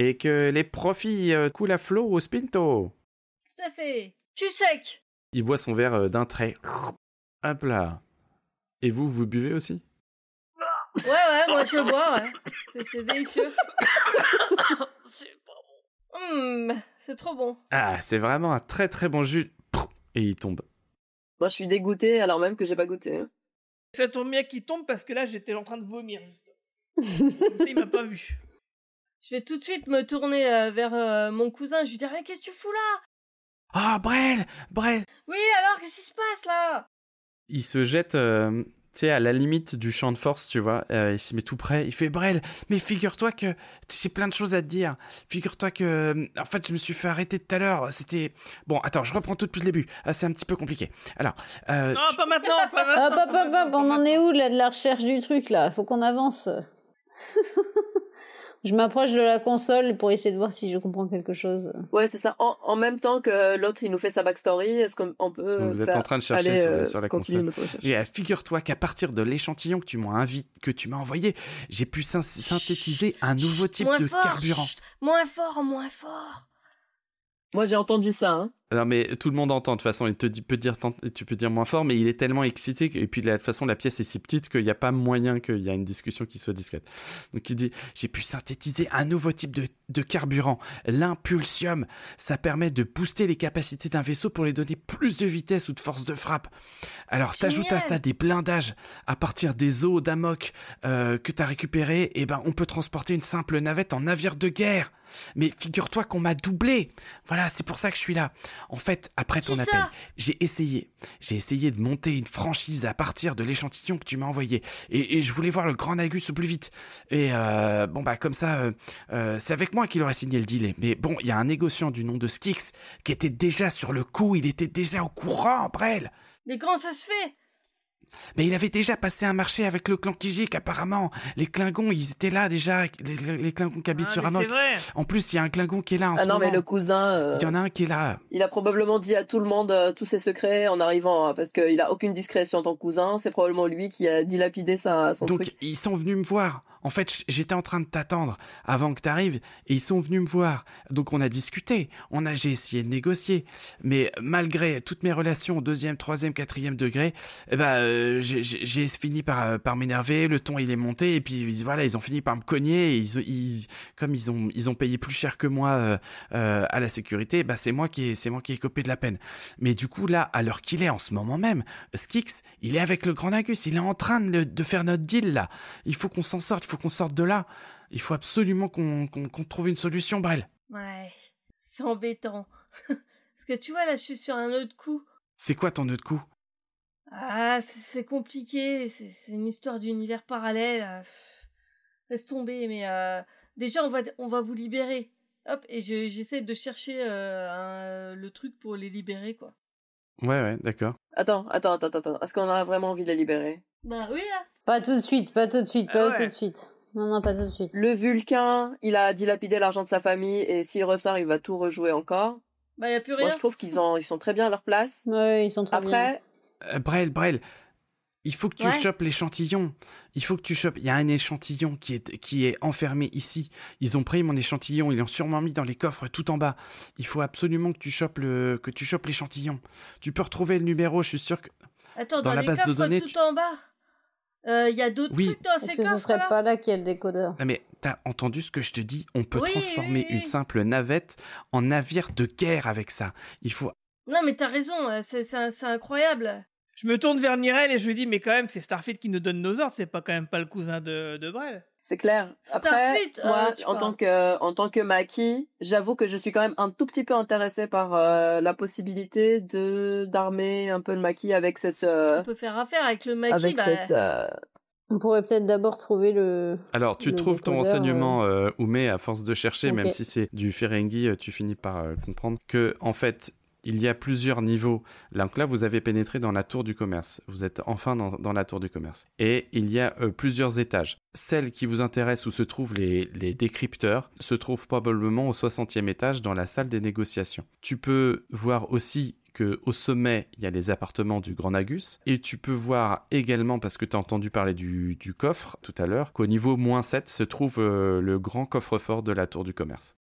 Et que les profits coulent à flot au Spinto. Tout à fait. Tu sec. Il boit son verre d'un trait. Hop là. Et vous buvez aussi? Ouais, moi je bois, ouais. C'est délicieux. C'est pas bon. C'est trop bon. Ah, c'est vraiment un très très bon jus. Et il tombe. Moi je suis dégoûtée alors même que j'ai pas goûté. Ça tombe bien qu'il tombe parce que là j'étais en train de vomir. Comme ça, il m'a pas vu. Je vais tout de suite me tourner vers mon cousin. Je lui dis « Mais qu'est-ce que tu fous là ?» Ah, Brel! Oui, alors, qu'est-ce qui se passe, là? Il se jette, tu sais, à la limite du champ de force, tu vois. Il se met tout près. Il fait Brel, mais figure-toi que j'ai plein de choses à te dire. Figure-toi que, en fait, je me suis fait arrêter tout à l'heure. C'était bon. Attends, je reprends tout depuis le début. C'est un petit peu compliqué. Alors, Non, pas maintenant, pas maintenant. Hop, on en est où là de la recherche du truc là? Faut qu'on avance. Je m'approche de la console pour essayer de voir si je comprends quelque chose. Ouais, c'est ça. En même temps que l'autre, il nous fait sa backstory, est-ce qu'on peut vous êtes en train de chercher sur la console. notre recherche. Et figure-toi qu'à partir de l'échantillon que tu m'as envoyé, j'ai pu synthétiser un nouveau type de carburant. Moins fort. Moi, j'ai entendu ça, hein. Non, mais tout le monde entend, de toute façon, tu peux dire moins fort, mais il est tellement excité, et puis de toute façon, la pièce est si petite qu'il n'y a pas moyen qu'il y ait une discussion qui soit discrète. Donc il dit, j'ai pu synthétiser un nouveau type de carburant, l'impulsium. Ça permet de booster les capacités d'un vaisseau pour lui donner plus de vitesse ou de force de frappe. Alors, t'ajoutes à ça des blindages à partir des os d'Amok que t'as récupérés, et ben, on peut transporter une simple navette en navire de guerre. Mais figure-toi qu'on m'a doublé. Voilà, c'est pour ça que je suis là. En fait, après ton appel, j'ai essayé de monter une franchise à partir de l'échantillon que tu m'as envoyé. Et je voulais voir le Grand Nagus au plus vite. Et comme ça, c'est avec moi qu'il aurait signé le deal. Mais bon, il y a un négociant du nom de Skix qui était déjà sur le coup. Il était déjà au courant, Brel. Mais comment ça se fait? Mais il avait déjà passé un marché avec le clan Kijik, apparemment. Les Klingons, ils étaient là déjà, les Klingons qui habitent sur Amok. C'est vrai. En plus, il y a un Klingon qui est là en ce moment. Ah non, mais le cousin... Il y en a un qui est là. Il a probablement dit à tout le monde tous ses secrets en arrivant, hein, parce qu'il a aucune discrétion, ton cousin. C'est probablement lui qui a dilapidé son truc. Donc, ils sont venus me voir. En fait, j'étais en train de t'attendre avant que t'arrives et ils sont venus me voir. Donc, on a discuté. J'ai essayé de négocier. Mais malgré toutes mes relations au 2e, 3e, 4e degré, j'ai fini par m'énerver. Le ton, il est monté. Et puis, voilà, ils ont fini par me cogner. Et comme ils ont payé plus cher que moi à la sécurité, c'est moi qui ai copé de la peine. Mais du coup, là, à l'heure qu'il est en ce moment même, Skix, il est avec le Grand Nagus. Il est en train de faire notre deal, là. Il faut qu'on s'en sorte. Il faut qu'on sorte de là. Il faut absolument qu'on trouve une solution, Brel. Ouais, c'est embêtant. Parce que tu vois, là, je suis sur un autre coup. C'est quoi ton autre coup? Ah, c'est compliqué. C'est une histoire d'univers parallèle. Laisse tomber, mais déjà, on va vous libérer. Hop, et j'essaie de chercher le truc pour les libérer, quoi. Ouais, d'accord. Attends. Est-ce qu'on a vraiment envie de les libérer? Bah oui, là. Pas tout de suite. Non, pas tout de suite. Le Vulcain, il a dilapidé l'argent de sa famille et s'il ressort, il va tout rejouer encore. Bah, y a plus rien. Moi, je trouve qu'ils sont très bien à leur place. Ouais, ils sont très bien. Après... Brel, il faut que tu chopes l'échantillon. Il faut que tu chopes. Il y a un échantillon qui est enfermé ici. Ils ont pris mon échantillon. Ils l'ont sûrement mis dans les coffres tout en bas. Il faut absolument que tu chopes l'échantillon. Tu peux retrouver le numéro. Je suis sûr que Attends, dans la les base coffres de données. tout en bas. Il y a d'autres trucs dans ces coffres. Est-ce que ce serait pas là qu'il y a le décodeur? Non mais t'as entendu ce que je te dis? On peut transformer une simple navette en navire de guerre avec ça. Il faut. Non mais t'as raison. C'est incroyable. Je me tourne vers Nirel et je lui dis, mais quand même, c'est Starfleet qui nous donne nos ordres, c'est pas quand même pas le cousin de Brel. C'est clair. Après, moi, en tant que Maquis, j'avoue que je suis quand même un tout petit peu intéressée par la possibilité d'armer un peu le Maquis avec cette... On peut faire affaire avec le Maquis. On pourrait peut-être d'abord trouver le... Alors, tu trouves ton renseignement, Oumé, à force de chercher, même si c'est du Ferengi, tu finis par comprendre que, en fait, il y a plusieurs niveaux. Donc là, vous avez pénétré dans la tour du commerce. Vous êtes enfin dans la tour du commerce. Et il y a plusieurs étages. Celle qui vous intéresse, où se trouvent les décrypteurs, se trouve probablement au 60e étage dans la salle des négociations. Tu peux voir aussi qu'au sommet, il y a les appartements du Grand Nagus. Et tu peux voir également, parce que tu as entendu parler du coffre tout à l'heure, qu'au niveau -7 se trouve le grand coffre-fort de la tour du commerce.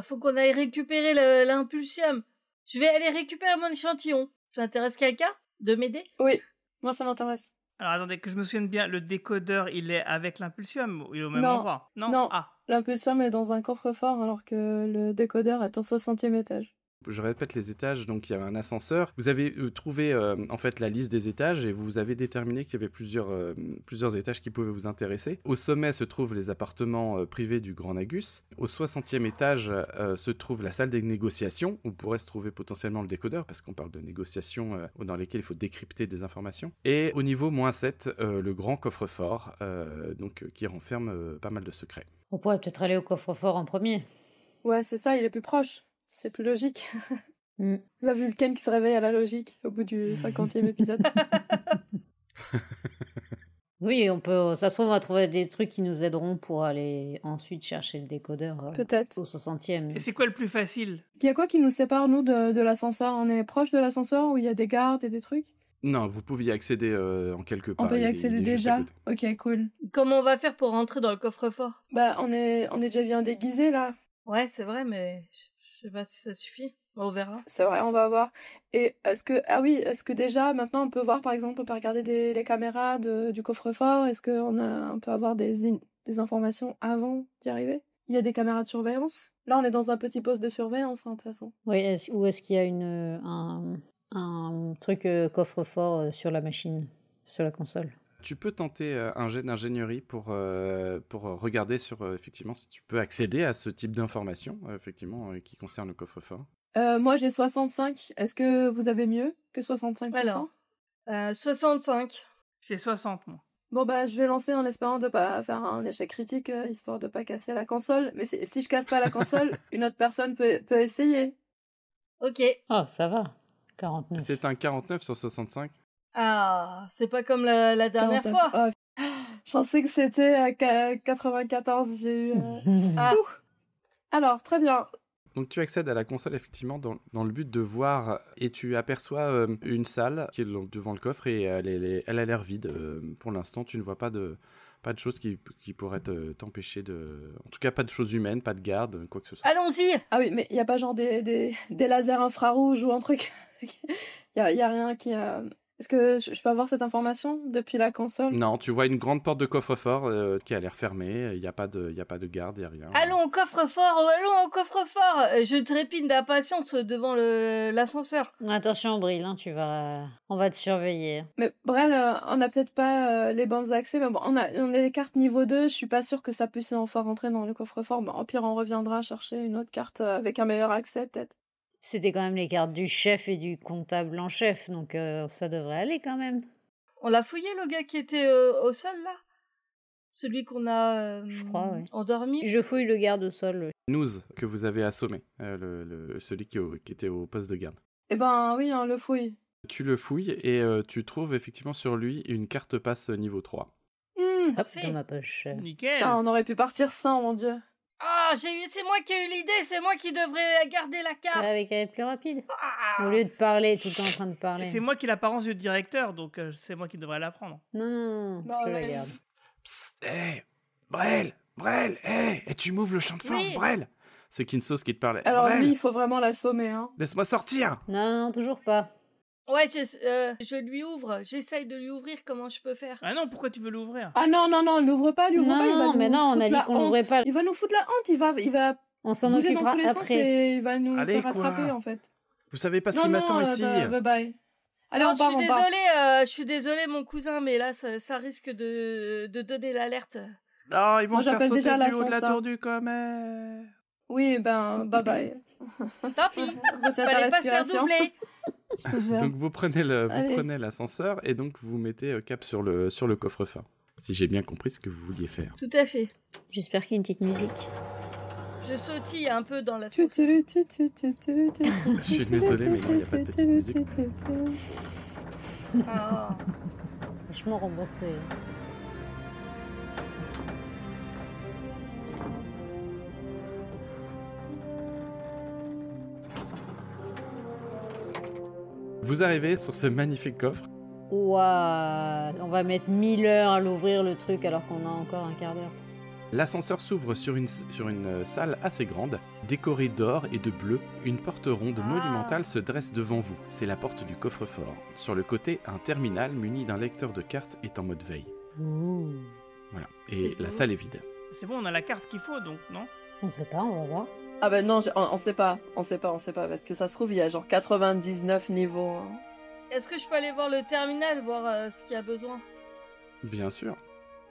Faut qu'on aille récupérer l'impulsium. Je vais aller récupérer mon échantillon. Ça intéresse quelqu'un de m'aider? Oui, moi ça m'intéresse. Alors attendez, que je me souvienne bien, le décodeur, il est avec l'impulsium ou il est au même endroit? Non. L'impulsium est dans un coffre-fort alors que le décodeur est au 60e étage. Je répète les étages, donc il y a un ascenseur. Vous avez trouvé en fait la liste des étages et vous avez déterminé qu'il y avait plusieurs étages qui pouvaient vous intéresser. Au sommet se trouvent les appartements privés du Grand Nagus. Au 60e étage se trouve la salle des négociations, où pourrait se trouver potentiellement le décodeur, parce qu'on parle de négociations dans lesquelles il faut décrypter des informations. Et au niveau -7, le grand coffre-fort, qui renferme pas mal de secrets. On pourrait peut-être aller au coffre-fort en premier. Ouais, c'est ça, il est plus proche. C'est plus logique. La Vulcaine qui se réveille à la logique au bout du 50e épisode. Oui, on peut. Ça se trouve, on va trouver des trucs qui nous aideront pour aller ensuite chercher le décodeur Peut-être. au 60e. Et c'est quoi le plus facile? Il y a quoi qui nous sépare, nous, de l'ascenseur? On est proche de l'ascenseur où il y a des gardes et des trucs? Non, vous pouvez y accéder en quelque part. On peut y accéder déjà? Ok, cool. Comment on va faire pour rentrer dans le coffre-fort? Bah, on est déjà bien déguisés, là. Ouais, c'est vrai, mais je sais pas si ça suffit. On verra. C'est vrai, on va voir. Et est-ce que déjà, maintenant, on peut voir, par exemple, on peut regarder les caméras du coffre-fort? Est-ce on peut avoir des informations avant d'y arriver? Il y a des caméras de surveillance? Là, on est dans un petit poste de surveillance, hein, de toute façon. Oui, ou est-ce qu'il y a un truc coffre-fort sur la machine, sur la console? Tu peux tenter un jet d'ingénierie pour regarder sur effectivement si tu peux accéder à ce type d'informations qui concerne le coffre-fort. Moi j'ai 65. Est-ce que vous avez mieux que 65%? Alors, 65. J'ai 60, moi. Bon bah je vais lancer en espérant de pas faire un échec critique, histoire de pas casser la console. Mais si je casse pas la console, une autre personne peut essayer. Ok. Ah, ça va. 49. C'est un 49 sur 65. Ah, c'est pas comme la dernière 49. fois. Oh, je pensais que c'était à 94. J'ai eu... Ah. Alors, très bien. Donc tu accèdes à la console effectivement dans le but de voir et tu aperçois une salle qui est devant le coffre et elle a l'air vide. Pour l'instant, tu ne vois pas de choses qui pourraient t'empêcher de... En tout cas, pas de choses humaines, pas de garde, quoi que ce soit. Allons-y. Ah oui, mais il y a pas genre des lasers infrarouges ou un truc. Il y a rien qui... Est-ce que je peux avoir cette information depuis la console? Non, tu vois une grande porte de coffre-fort qui a l'air fermée. Il y a pas de garde, il y a rien. Allons au coffre-fort. Je trépine d'impatience devant l'ascenseur. Attention, Bril, hein, on va te surveiller. Mais Brel, on n'a peut-être pas les bandes d'accès, mais bon, on a les cartes niveau 2, je suis pas sûre que ça puisse enfin rentrer dans le coffre-fort. Bon, au pire, on reviendra chercher une autre carte avec un meilleur accès, peut-être. C'était quand même les cartes du chef et du comptable en chef, donc ça devrait aller quand même. On l'a fouillé, le gars qui était au sol, là? Celui qu'on a Je crois, oui. endormi? Je fouille le garde au sol. Nouz, que vous avez assommé, celui qui était au poste de garde. Eh ben oui, on le fouille. Tu le fouilles et tu trouves effectivement sur lui une carte passe niveau 3. Hop, Parfait. dans ma poche. Nickel. Putain, on aurait pu partir sans, mon dieu. Ah, c'est moi qui ai eu l'idée, c'est moi qui devrais garder la carte. Avec elle plus rapide. Ah. Au lieu de parler, tout le temps en train de Et parler. c'est moi qui ai l'apparence du directeur, donc c'est moi qui devrais l'apprendre. Non, Bah je la ouais. garde. Psst, hé, Brel, hé, et tu m'ouvres le champ de force, Oui. Brel. C'est Kinsos qui te parlait. Alors Brel, lui, il faut vraiment l'assommer, hein. laisse-moi sortir. Non, toujours pas. Ouais, je lui ouvre. J'essaye de lui ouvrir. Comment je peux faire? Ah non, pourquoi tu veux l'ouvrir? Ah non, l'ouvre pas, l'ouvre pas, il va Non, mais nous non, on foutre a dit la qu'on l'ouvrait honte. pas. Il va nous foutre la honte, il va On s'en bouger dans occupera tous les sens après. et il va nous Allez, faire quoi. attraper, en fait. Vous savez pas ce qui m'attend ici. Bye bye. Allez, Non, on part, je suis désolée, mon cousin, mais là, ça risque de donner l'alerte. Non, ils vont Moi, me faire j'appelle sauter déjà du haut de la l'ascenseur. tour du commerce. Oui, ben, bye bye. Tant pis. Retiens ta Fallait pas se faire respiration. doubler. Je te jure. Donc vous prenez Allez. l'ascenseur et donc vous mettez cap sur le coffre-fort. Si j'ai bien compris ce que vous vouliez faire. Tout à fait. J'espère qu'il y a une petite musique. Je sautille un peu dans la Tu. Je suis désolé, mais non, il n'y a pas de petite musique. Ah. Franchement remboursé. Vous arrivez sur ce magnifique coffre. Ouah, on va mettre 1000 heures à l'ouvrir le truc alors qu'on a encore un quart d'heure. L'ascenseur s'ouvre sur une salle assez grande, décorée d'or et de bleu. Une porte ronde monumentale se dresse devant vous. C'est la porte du coffre-fort. Sur le côté, un terminal muni d'un lecteur de cartes est en mode veille. Voilà. Et C'est la beau. salle est vide. C'est bon, on a la carte qu'il faut, donc, non? On sait pas, on va voir. Ah ben non, on sait pas, parce que ça se trouve, il y a genre 99 niveaux. Hein. Est-ce que je peux aller voir le terminal, voir ce qu'il y a besoin? Bien sûr.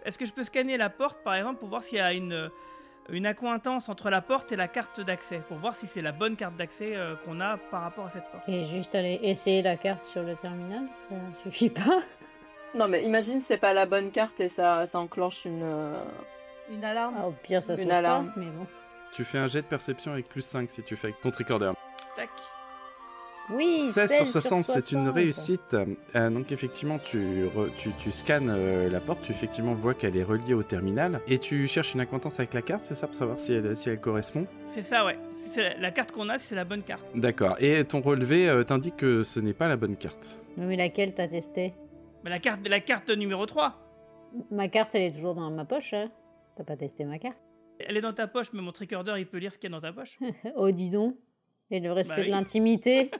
Est-ce que je peux scanner la porte, par exemple, pour voir s'il y a une accointance entre la porte et la carte d'accès, pour voir si c'est la bonne carte d'accès qu'on a par rapport à cette porte? Et juste aller essayer la carte sur le terminal, ça suffit pas? Non mais imagine c'est pas la bonne carte et ça enclenche une alarme. Ah, au pire, ça Une sauve alarme. pas, mais bon. Tu fais un jet de perception avec plus 5 si tu fais avec ton tricorder. Tac. Oui, 16 sur 60, c'est une 60. réussite. Donc effectivement, tu scannes la porte, tu effectivement vois qu'elle est reliée au terminal, et tu cherches une acquaintance avec la carte, c'est ça, pour savoir si elle correspond? C'est ça, ouais. Si c'est la carte qu'on a, si c'est la bonne carte. D'accord, et ton relevé t'indique que ce n'est pas la bonne carte. Mais laquelle t'as testé? Mais la carte numéro 3. Ma carte, elle est toujours dans ma poche, hein. T'as pas testé ma carte? Elle est dans ta poche, mais mon tricorder, il peut lire ce qu'il y a dans ta poche. Oh, dis donc. Et le respect Bah oui. de l'intimité.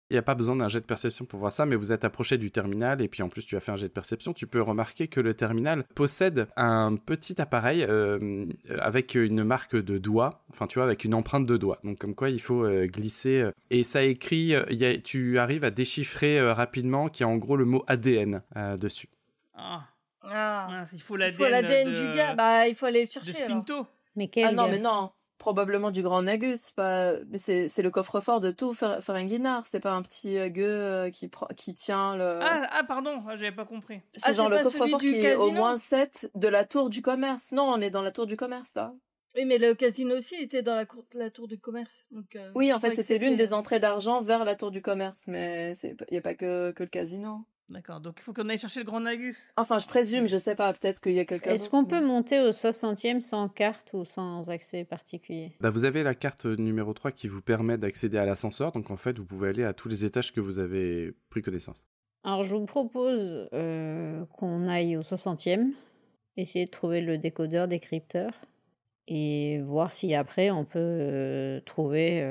Il n'y a pas besoin d'un jet de perception pour voir ça, mais vous êtes approché du terminal, et puis en plus tu as fait un jet de perception, tu peux remarquer que le terminal possède un petit appareil avec une marque de doigt, enfin tu vois, avec une empreinte de doigt. Donc comme quoi il faut glisser, et ça écrit, tu arrives à déchiffrer rapidement qu'il y a en gros le mot ADN dessus. Ah. Ah. Il faut Il faut l'ADN du gars. Bah, il faut aller le de chercher. alors. Spinto. Mais quel Ah non, gars? mais non, probablement du Grand Nagus, pas... mais c'est le coffre-fort de tout Ferenginar, c'est pas un petit gueux qui tient le... Ah, pardon, j'avais pas compris. C'est Ah, genre c'est le pas celui coffre-fort du qui est au casino moins 7 de la tour du commerce. Non, on est dans la tour du commerce, là. Oui, mais le casino aussi était dans la tour du commerce. Donc, Oui, en je fait, croyais que c'était l'une des entrées d'argent vers la tour du commerce, mais il n'y a pas que le casino. D'accord, donc il faut qu'on aille chercher le Grand Nagus. Enfin, je présume, je sais pas, peut-être qu'il y a quelqu'un Est-ce d'autre, qu'on mais- peut monter au 60e sans carte ou sans accès particulier? Bah, vous avez la carte numéro 3 qui vous permet d'accéder à l'ascenseur, donc en fait vous pouvez aller à tous les étages que vous avez pris connaissance. Alors, je vous propose qu'on aille au 60e, essayer de trouver le décodeur décrypteur et voir si après on peut trouver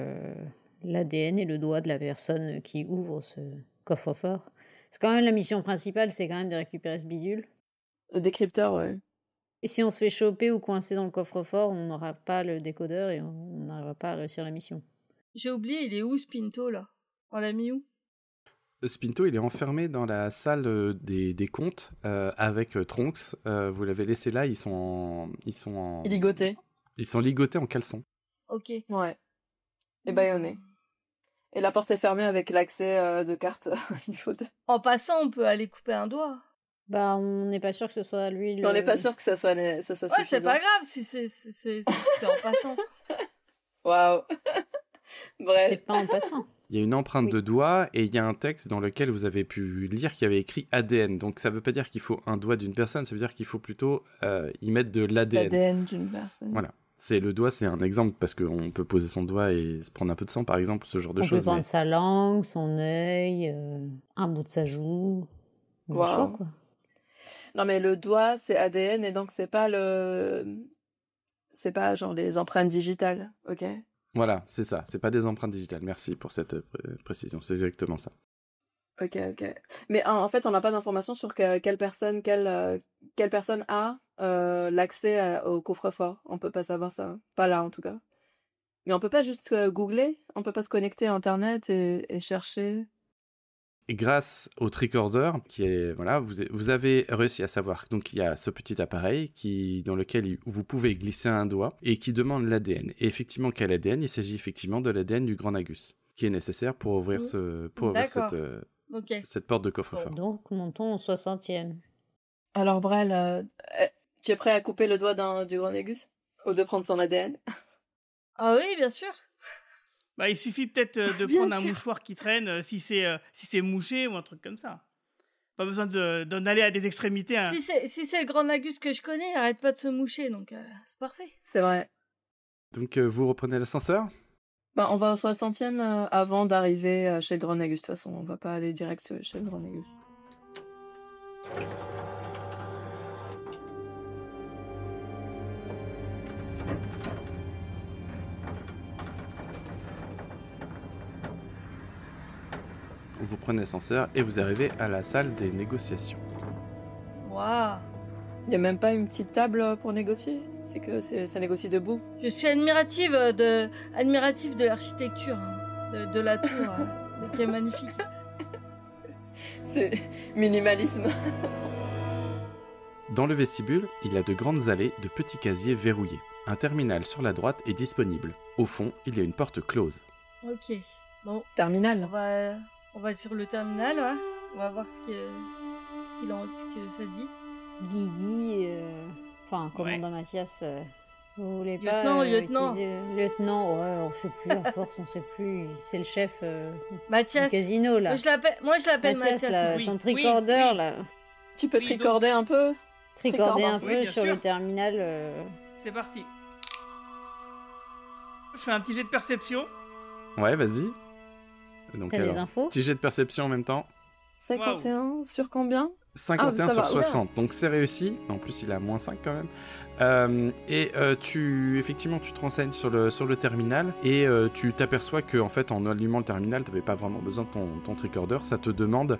l'ADN et le doigt de la personne qui ouvre ce coffre-fort. C'est quand même la mission principale, c'est quand même de récupérer ce bidule. Le décrypteur, ouais. Et si on se fait choper ou coincer dans le coffre-fort, on n'aura pas le décodeur et on n'arrivera pas à réussir la mission. J'ai oublié, il est où Spinto là? On l'a mis où? Spinto, il est enfermé dans la salle des comptes avec Trunks. Vous l'avez laissé là, ils sont Ligoté. Ils sont ligotés en caleçon. Ok. Ouais. Et bâillonné. Et la porte est fermée avec l'accès de carte au niveau de... En passant, on peut aller couper un doigt. Bah, on n'est pas sûr que ce soit lui le... On n'est pas sûr que ça soit Ouais, suffisant. c'est pas grave si c'est en passant. Waouh. Bref. C'est pas en passant. Il y a une empreinte Oui. de doigt et il y a un texte dans lequel vous avez pu lire qu'il y avait écrit ADN. Donc ça veut pas dire qu'il faut un doigt d'une personne, ça veut dire qu'il faut plutôt y mettre de l'ADN. L'ADN d'une personne. Voilà. Le doigt, c'est un exemple parce qu'on peut poser son doigt et se prendre un peu de sang, par exemple, ce genre de On peut choses. prendre sa langue, son œil, un bout de sa joue. On a le Wow. choix, quoi. Non, mais le doigt, c'est ADN et donc c'est pas genre les empreintes digitales, ok? Voilà, c'est ça. C'est pas des empreintes digitales. Merci pour cette précision. C'est exactement ça. Ok. Mais en fait, on n'a pas d'informations sur quelle personne a l'accès au coffre-fort. On peut pas savoir ça. Pas là, en tout cas. Mais on peut pas juste googler. On peut pas se connecter à Internet et chercher. Et grâce au tricorder, qui est voilà, vous avez réussi à savoir. Donc il y a ce petit appareil dans lequel vous pouvez glisser un doigt et qui demande l'ADN. Et effectivement, quel ADN? Il s'agit effectivement de l'ADN du Grand Nagus, qui est nécessaire pour ouvrir D'accord. Ok. cette porte de coffre-fort. Donc, montons au 60e. Alors, Brel, tu es prêt à couper le doigt du Grand Nagus? Ou de prendre son ADN? Ah oui, bien sûr. Bah, il suffit peut-être de Bien prendre un sûr. mouchoir qui traîne si c'est mouché ou un truc comme ça. Pas besoin d'en aller à des extrémités. Hein. Si c'est le Grand Nagus que je connais, il arrête pas de se moucher, donc c'est parfait. C'est vrai. Donc vous reprenez l'ascenseur. On va au 60e avant d'arriver chez le Grand Nagus. De toute façon, on va pas aller direct chez le Grand Nagus. Vous prenez l'ascenseur et vous arrivez à la salle des négociations. Waouh. Il y a même pas une petite table pour négocier? C'est que ça négocie debout. Je suis admirative de l'architecture, hein, de la tour, qui est magnifique. C'est minimalisme. Dans le vestibule, il y a de grandes allées de petits casiers verrouillés. Un terminal sur la droite est disponible. Au fond, il y a une porte close. Ok, bon. Terminal. On va sur le terminal, ouais. On va voir ce que ça dit. Guigui, commandant Mathias, vous voulez pas Lieutenant. Lieutenant, ouais, on sait plus, à force, on sait plus. C'est le chef Mathias. du casino, là. Moi, je l'appelle Mathias. Là, Oui, ton tricorder, oui. là. Tu peux tricorder un peu? Tricorder un peu Oui, bien sur sûr. le terminal. C'est parti. Je fais un petit jet de perception. Ouais, vas-y. Donc, T'as des infos? petit jet de perception en même temps. 51 sur combien? 51 ça sur va, 60, donc c'est réussi. En plus, il a moins 5 quand même. Tu te renseignes sur le terminal et tu t'aperçois que en fait, en allumant le terminal, t'avais pas vraiment besoin de ton tricorder. Ça te demande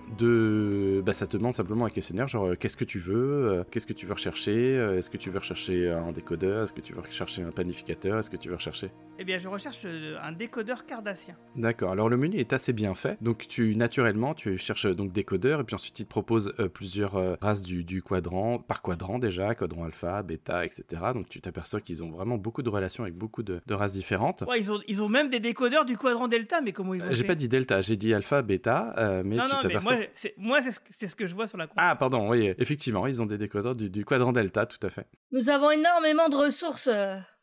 simplement un questionnaire, genre qu'est-ce que tu veux, qu'est-ce que tu veux rechercher, est-ce que tu veux rechercher un décodeur, est-ce que tu veux rechercher un planificateur, est-ce que tu veux rechercher... Eh bien, je recherche un décodeur cardassien. D'accord, alors le menu est assez bien fait, donc tu cherches donc décodeur, et puis ensuite il te propose plusieurs races du quadrant, par quadrant déjà, quadrant alpha, bêta, etc. Donc tu t'aperçois qu'ils ont vraiment beaucoup de relations avec beaucoup de races différentes. Ouais, ils ont même des décodeurs du quadrant delta, mais comment ils ont fait? J'ai pas dit delta, j'ai dit alpha, bêta, mais non, tu mais t'aperçois... moi c'est ce que je vois sur la console. Ah pardon, oui, effectivement, ils ont des décodeurs du quadrant delta, tout à fait. Nous avons énormément de ressources,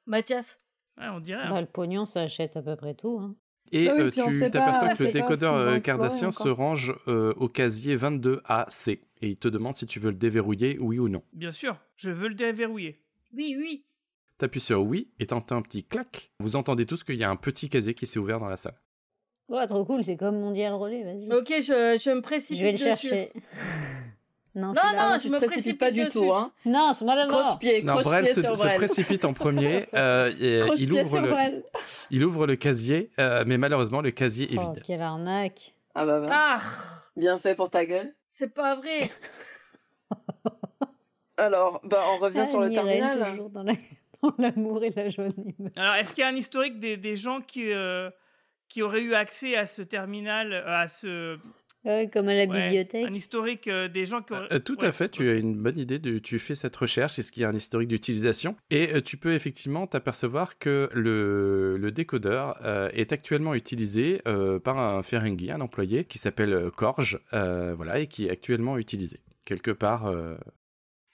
Mathias. Ouais, on dirait. Le pognon, ça achète à peu près tout. Hein. Et oui, puis on tu sait t'aperçois pas- que le on sait pas ce qu'ils ont décodeur exploré cardassien encore. se range au casier 22AC, et il te demande si tu veux le déverrouiller, oui ou non. Bien sûr, je veux le déverrouiller. Oui. T'appuies sur oui, et t'entends un petit clac. Vous entendez tous qu'il y a un petit casier qui s'est ouvert dans la salle. Ouais, trop cool, c'est comme Mondial Relais, vas-y. Ok, je me précipite Je vais le dessus. chercher. Non, Non, non, tu je te me précipites pas du dessus. tout, hein. Non, c'est moi d'abord. Croche-pied Non, Brel sur se Brel. précipite en premier. Et Croche-pied sur Brel. il ouvre le casier, mais malheureusement, le casier est Oh, vide. quelle arnaque. Ah bah. Ah, Bien fait pour ta gueule. c'est pas vrai. Alors, on revient sur le Irène, terminal. toujours dans l'amour et la joie humeur. Alors, est-ce qu'il y a un historique des gens qui auraient eu accès à ce terminal, à ce... Ouais, comme à la Ouais, bibliothèque. un historique des gens qui auraient... Tout à fait, tu as une bonne idée, tu fais cette recherche, est-ce qu'il y a un historique d'utilisation, et tu peux effectivement t'apercevoir que le décodeur est actuellement utilisé par un Ferengi, un employé, qui s'appelle Korge, et qui est actuellement utilisé, quelque part...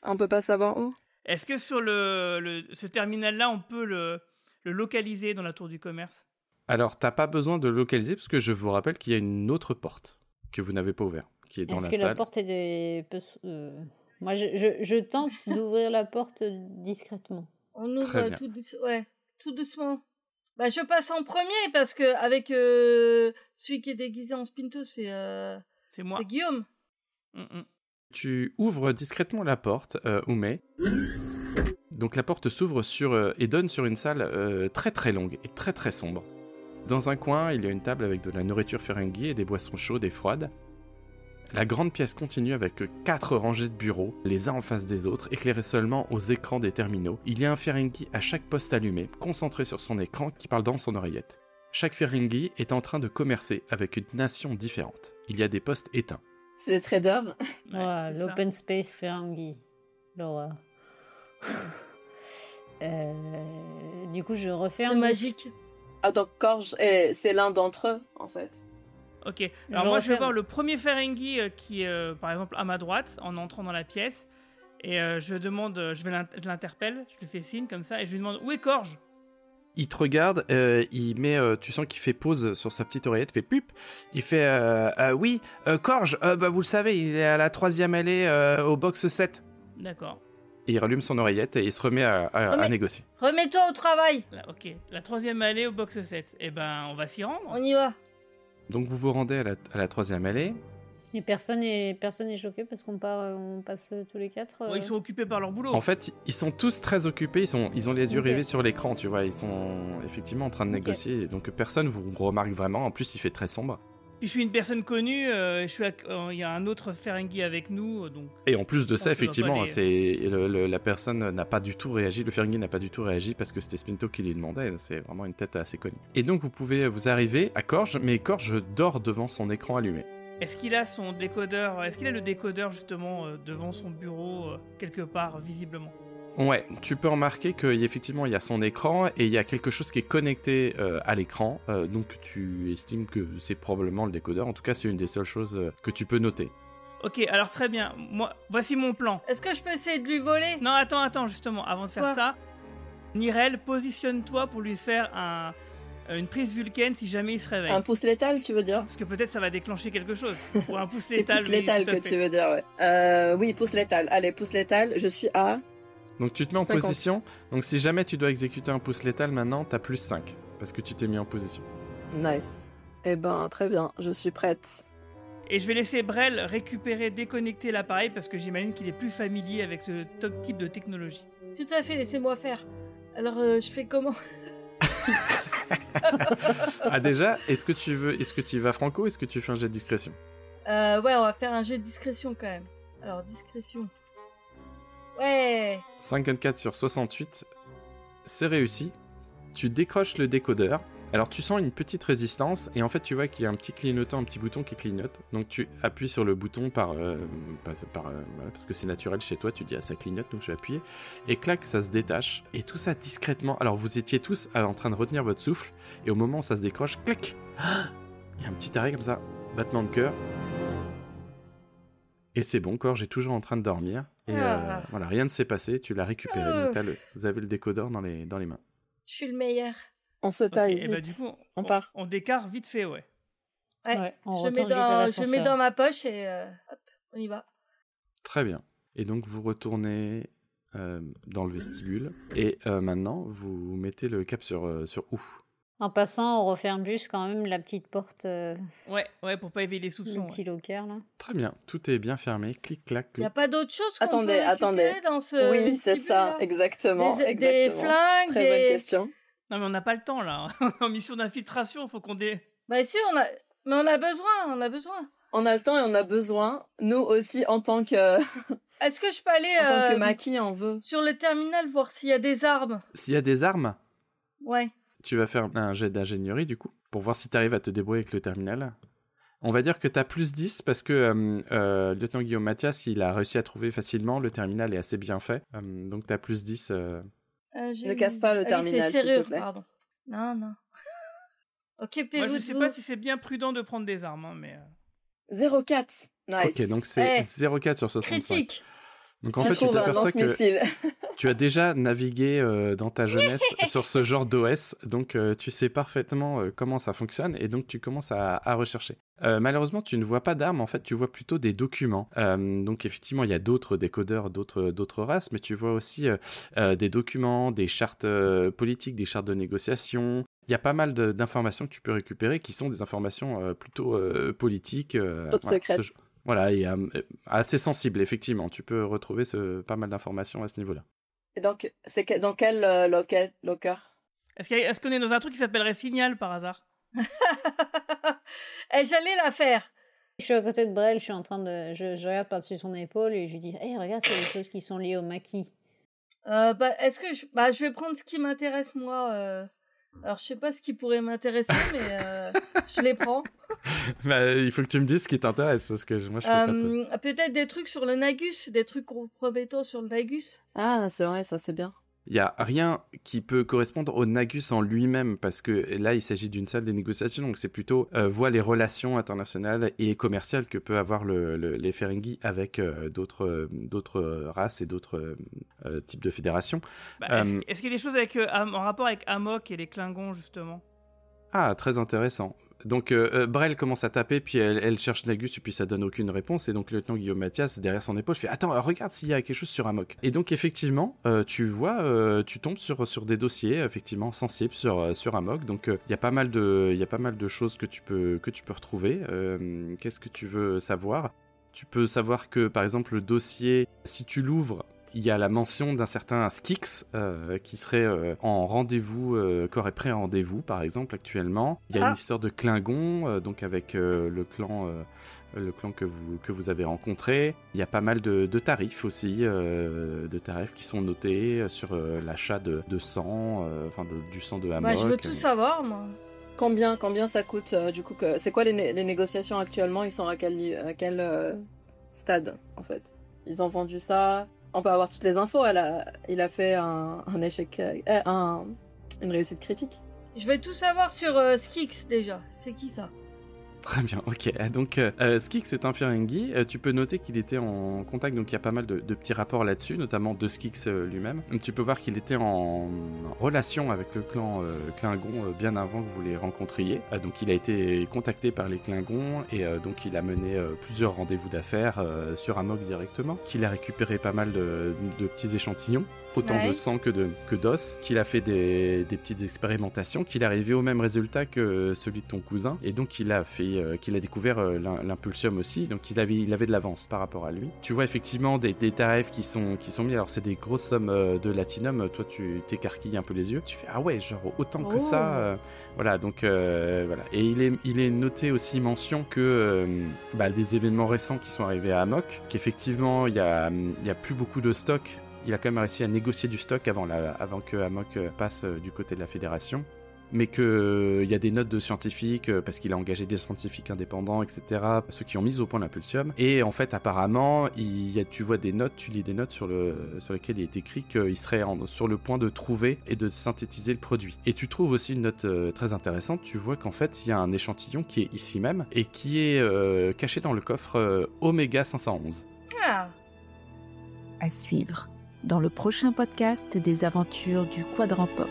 On peut pas savoir où. Est-ce que sur ce terminal-là, on peut le localiser dans la tour du commerce? Alors, t'as pas besoin de le localiser, parce que je vous rappelle qu'il y a une autre porte que vous n'avez pas ouverte, qui est dans Est-ce la que salle. la porte est... Moi, je tente d'ouvrir la porte discrètement. On ouvre Très bien. tout doucement. Bah, je passe en premier parce que avec celui qui est déguisé en Spinto, c'est C'est moi. c'est Guillaume. Tu ouvres discrètement la porte, Oumé. Donc la porte s'ouvre et donne sur une salle très très longue et très très sombre. Dans un coin, il y a une table avec de la nourriture Ferengi et des boissons chaudes et froides. La grande pièce continue avec 4 rangées de bureaux, les uns en face des autres, éclairés seulement aux écrans des terminaux. Il y a un Ferengi à chaque poste allumé, concentré sur son écran, qui parle dans son oreillette. Chaque Ferengi est en train de commercer avec une nation différente. Il y a des postes éteints. C'est des traders. Ouais, l'open space Ferengi. L'horreur. Du coup, je referme. C'est magique. Ah, donc Korge, c'est l'un d'entre eux, en fait. Ok, alors Je moi je vais referme. voir le premier Ferengi qui est par exemple à ma droite en entrant dans la pièce et je l'interpelle, je lui fais signe comme ça et je lui demande où est Korge. Il te regarde, tu sens qu'il fait pause sur sa petite oreillette, fait pup. Il fait oui, Korge, vous le savez, il est à la 3e allée au box 7. D'accord. Et il rallume son oreillette et il se remet à négocier. Remets-toi au travail. Là, ok, la 3e allée au box 7. Eh ben on va s'y rendre. On y va. Donc vous vous rendez à la 3e allée. Et personne n'est choqué parce qu'on passe tous les 4. Ouais, ils sont occupés par leur boulot. En fait, ils sont tous très occupés, ils ont les yeux Ok. rivés sur l'écran, tu vois, ils sont effectivement en train de Ok. négocier, donc personne vous remarque vraiment, en plus il fait très sombre. Puis je suis une personne connue, il y a un autre Ferengi avec nous, donc... Et en plus de ça, pense que ça doit effectivement, pas les- la personne n'a pas du tout réagi, le Ferengi n'a pas du tout réagi parce que c'était Spinto qui lui demandait, c'est vraiment une tête assez connue. Et donc vous arrivez à Korg, mais Korg dort devant son écran allumé. Est-ce qu'il a son décodeur, est-ce qu'il a le décodeur justement devant son bureau, quelque part, visiblement? Ouais, tu peux remarquer qu'effectivement il y a son écran et il y a quelque chose qui est connecté à l'écran, donc tu estimes que c'est probablement le décodeur, en tout cas c'est une des seules choses que tu peux noter. Ok, alors très bien, moi, voici mon plan. Est-ce que je peux essayer de lui voler? Non, attends, justement, avant de faire Quoi? ça, Nirel, positionne-toi pour lui faire une prise Vulcaine si jamais il se réveille. Un pouce létal, tu veux dire? Parce que peut-être ça va déclencher quelque chose. Ou un pouce C'est létal. pouce oui, létal tout à que fait. tu veux dire, ouais. Oui, pouce létal. Allez, pouce létal, je suis à... Donc tu te mets en 50. position, donc si jamais tu dois exécuter un pouce létal maintenant, t'as plus 5, parce que tu t'es mis en position. Nice. Eh ben, très bien, je suis prête. Et je vais laisser Brel récupérer, déconnecter l'appareil parce que j'imagine qu'il est plus familier avec ce type de technologie. Tout à fait, laissez-moi faire. Alors, je fais comment? Ah déjà, est-ce que tu y vas franco, est-ce que tu fais un jet de discrétion? Ouais, on va faire un jet de discrétion quand même. Alors, discrétion. Ouais. 54 sur 68, c'est réussi. Tu décroches le décodeur. Alors tu sens une petite résistance et en fait tu vois qu'il y a un petit clignotant, un petit bouton qui clignote. Donc tu appuies sur le bouton parce que c'est naturel chez toi, tu dis ah ça clignote donc je vais appuyer. Et clac, ça se détache. Et tout ça discrètement. Alors vous étiez tous en train de retenir votre souffle et au moment où ça se décroche, clac, il y a un petit arrêt comme ça, battement de cœur. Et c'est bon, Korg est toujours en train de dormir. Et voilà, rien ne s'est passé, tu l'as récupéré. Donc vous avez le décodeur dans les mains. Je suis le meilleur. On se taille Ok, et bah, vite. du coup, On part. On décarre vite fait, ouais. Ouais. on je retourne mets vite à l'ascenseur. dans ma poche et hop, on y va. Très bien. Et donc vous retournez dans le vestibule. Et maintenant, vous mettez le cap sur où? En passant, on referme juste quand même la petite porte, Ouais, pour pas éveiller les le soupçons. petit locker là. Très bien, tout est bien fermé. Clic, clac, Il n'y a clic. pas d'autre chose qu'on Attendez, peut récupérer attendez. dans ce Oui, c'est ça, vestibule-là? exactement. Des exactement. flingues, Très bonne question. Non mais on n'a pas le temps là. En mission d'infiltration, faut qu'on Bah si, mais on a besoin. On a le temps et on a besoin. Nous aussi, en tant que, Est-ce que je peux aller en tant que maquis, on veut. sur le terminal voir s'il y a des armes? S'il y a des armes, Ouais. tu vas faire un jet d'ingénierie du coup, pour voir si tu arrives à te débrouiller avec le terminal. On va dire que tu as plus 10 parce que Lieutenant Guillaume Mathias, il a réussi à trouver facilement, le terminal est assez bien fait. Donc tu as plus 10. Ne casse pas le terminal, c'est s'il te serrure, plaît. pardon. Non. Occupez-vous Moi je de sais vous. pas si c'est bien prudent de prendre des armes, hein, mais... 0,4. Nice. Ok, donc c'est Eh, 0,4 sur 65. Critique. Donc en Tu fait, tu trouves un t'aperçois que lance-missile. tu as déjà navigué dans ta jeunesse sur ce genre d'OS, donc tu sais parfaitement comment ça fonctionne et donc tu commences à rechercher. Malheureusement, tu ne vois pas d'armes, en fait, tu vois plutôt des documents. Donc effectivement, il y a d'autres décodeurs, d'autres races, mais tu vois aussi des documents, des chartes politiques, des chartes de négociation. Il y a pas mal d'informations que tu peux récupérer qui sont des informations plutôt politiques. Top secrète. Voilà, et assez sensible, effectivement. Tu peux retrouver pas mal d'informations à ce niveau-là. Et donc, c'est dans quel locker? Est-ce qu'on est dans un truc qui s'appellerait Signal par hasard? J'allais la faire. Je suis à côté de Brel, je suis en train de... Je regarde par-dessus son épaule et je lui dis « Hey, regarde, c'est des choses qui sont liées au maquis. Est-ce que je vais prendre ce qui m'intéresse moi. Alors je sais pas ce qui pourrait m'intéresser, mais je les prends. Bah, il faut que tu me dises ce qui t'intéresse, parce que moi, je fais pas Peut-être des trucs sur le Nagus, des trucs compromettants sur le Nagus. Ah, c'est vrai, ça c'est bien. Il n'y a rien qui peut correspondre au Nagus en lui-même, parce que là, il s'agit d'une salle de négociation, donc c'est plutôt voir les relations internationales et commerciales que peut avoir les Ferengi avec d'autres races et d'autres types de fédérations. Est-ce qu'il y a des choses en rapport avec Amok et les Klingons, justement? Ah, très intéressant. Donc Brel commence à taper, puis elle cherche Nagus, et puis ça donne aucune réponse, et donc le lieutenant Guillaume Mathias, derrière son épaule, fait « Attends, regarde s'il y a quelque chose sur Amok ». Et donc effectivement, tu vois, tu tombes sur des dossiers, effectivement, sensibles sur Amok, donc il y a pas mal de choses que tu peux retrouver. Qu'est-ce que tu veux savoir? Tu peux savoir que, par exemple, le dossier, si tu l'ouvres, il y a la mention d'un certain Skix qui serait en rendez-vous, qui aurait pris un rendez-vous par exemple actuellement. Il y a une histoire de Klingon, donc avec le clan que vous avez rencontré. Il y a pas mal de tarifs aussi, de tarifs qui sont notés sur l'achat de sang, du sang de Amok. Je veux tout savoir, moi. Combien ça coûte du coup c'est quoi les négociations actuellement? Ils sont à quel stade en fait? Ils ont vendu ça. On peut avoir toutes les infos. Il a fait un échec, une réussite critique. Je vais tout savoir sur Skix déjà. C'est qui ça? Très bien, ok. Donc, Skix est un Ferengi. Tu peux noter qu'il était en contact, donc il y a pas mal de petits rapports là-dessus, notamment de Skix lui-même. Donc, tu peux voir qu'il était en relation avec le clan Klingon bien avant que vous les rencontriez. Donc, il a été contacté par les Klingons et donc il a mené plusieurs rendez-vous d'affaires sur Amok directement, qu'il a récupéré pas mal de petits échantillons, autant de sang que d'os, qu'il a fait des petites expérimentations, qu'il est arrivé au même résultat que celui de ton cousin, et donc qu'il a découvert l'impulsium aussi, donc il avait de l'avance par rapport à lui. Tu vois effectivement des tarifs qui sont mis, alors c'est des grosses sommes de latinum, toi tu t'écarquilles un peu les yeux, tu fais ah ouais, genre autant que ça, voilà, donc voilà. Et il est noté aussi mention que des événements récents qui sont arrivés à Amok, qu'effectivement il y a plus beaucoup de stock. Il a quand même réussi à négocier du stock avant que Amok passe du côté de la Fédération. Mais qu'il y a des notes de scientifiques, parce qu'il a engagé des scientifiques indépendants, etc., ceux qui ont mis au point l'impulsium. Et en fait, apparemment, tu vois des notes, tu lis des notes sur lesquelles il est écrit qu'il serait sur le point de trouver et de synthétiser le produit. Et tu trouves aussi une note très intéressante, tu vois qu'en fait, il y a un échantillon qui est ici même, et qui est caché dans le coffre Oméga 511. Ah. À suivre dans le prochain podcast des aventures du Quadrant Pop.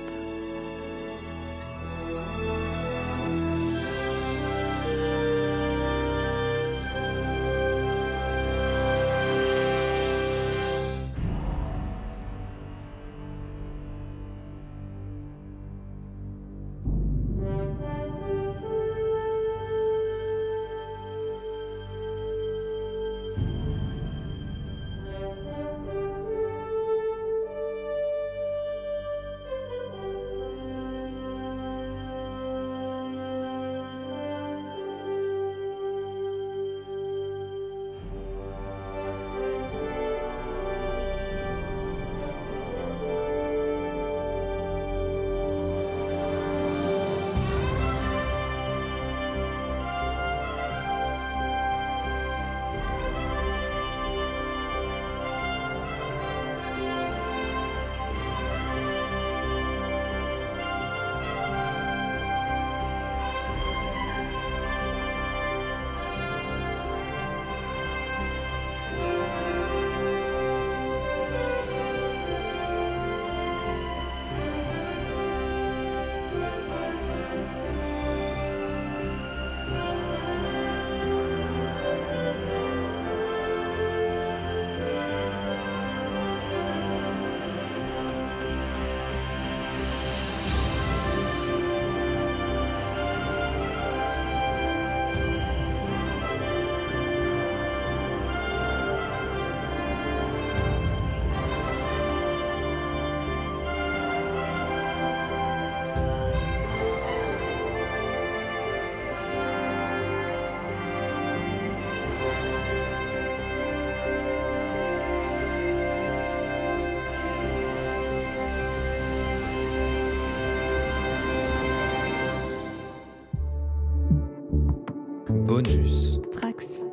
Bonus. Trax.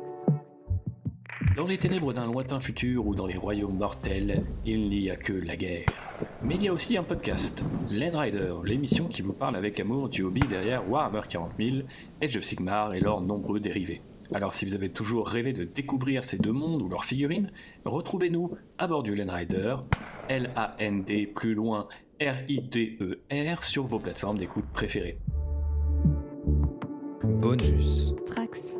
Dans les ténèbres d'un lointain futur ou dans les royaumes mortels, il n'y a que la guerre. Mais il y a aussi un podcast, Landrider, l'émission qui vous parle avec amour du hobby derrière Warhammer 40 000, Age of Sigmar et leurs nombreux dérivés. Alors si vous avez toujours rêvé de découvrir ces deux mondes ou leurs figurines, retrouvez-nous à bord du Landrider, L-A-N-D plus loin R-I-D-E-R sur vos plateformes d'écoute préférées. Bonus. Trax.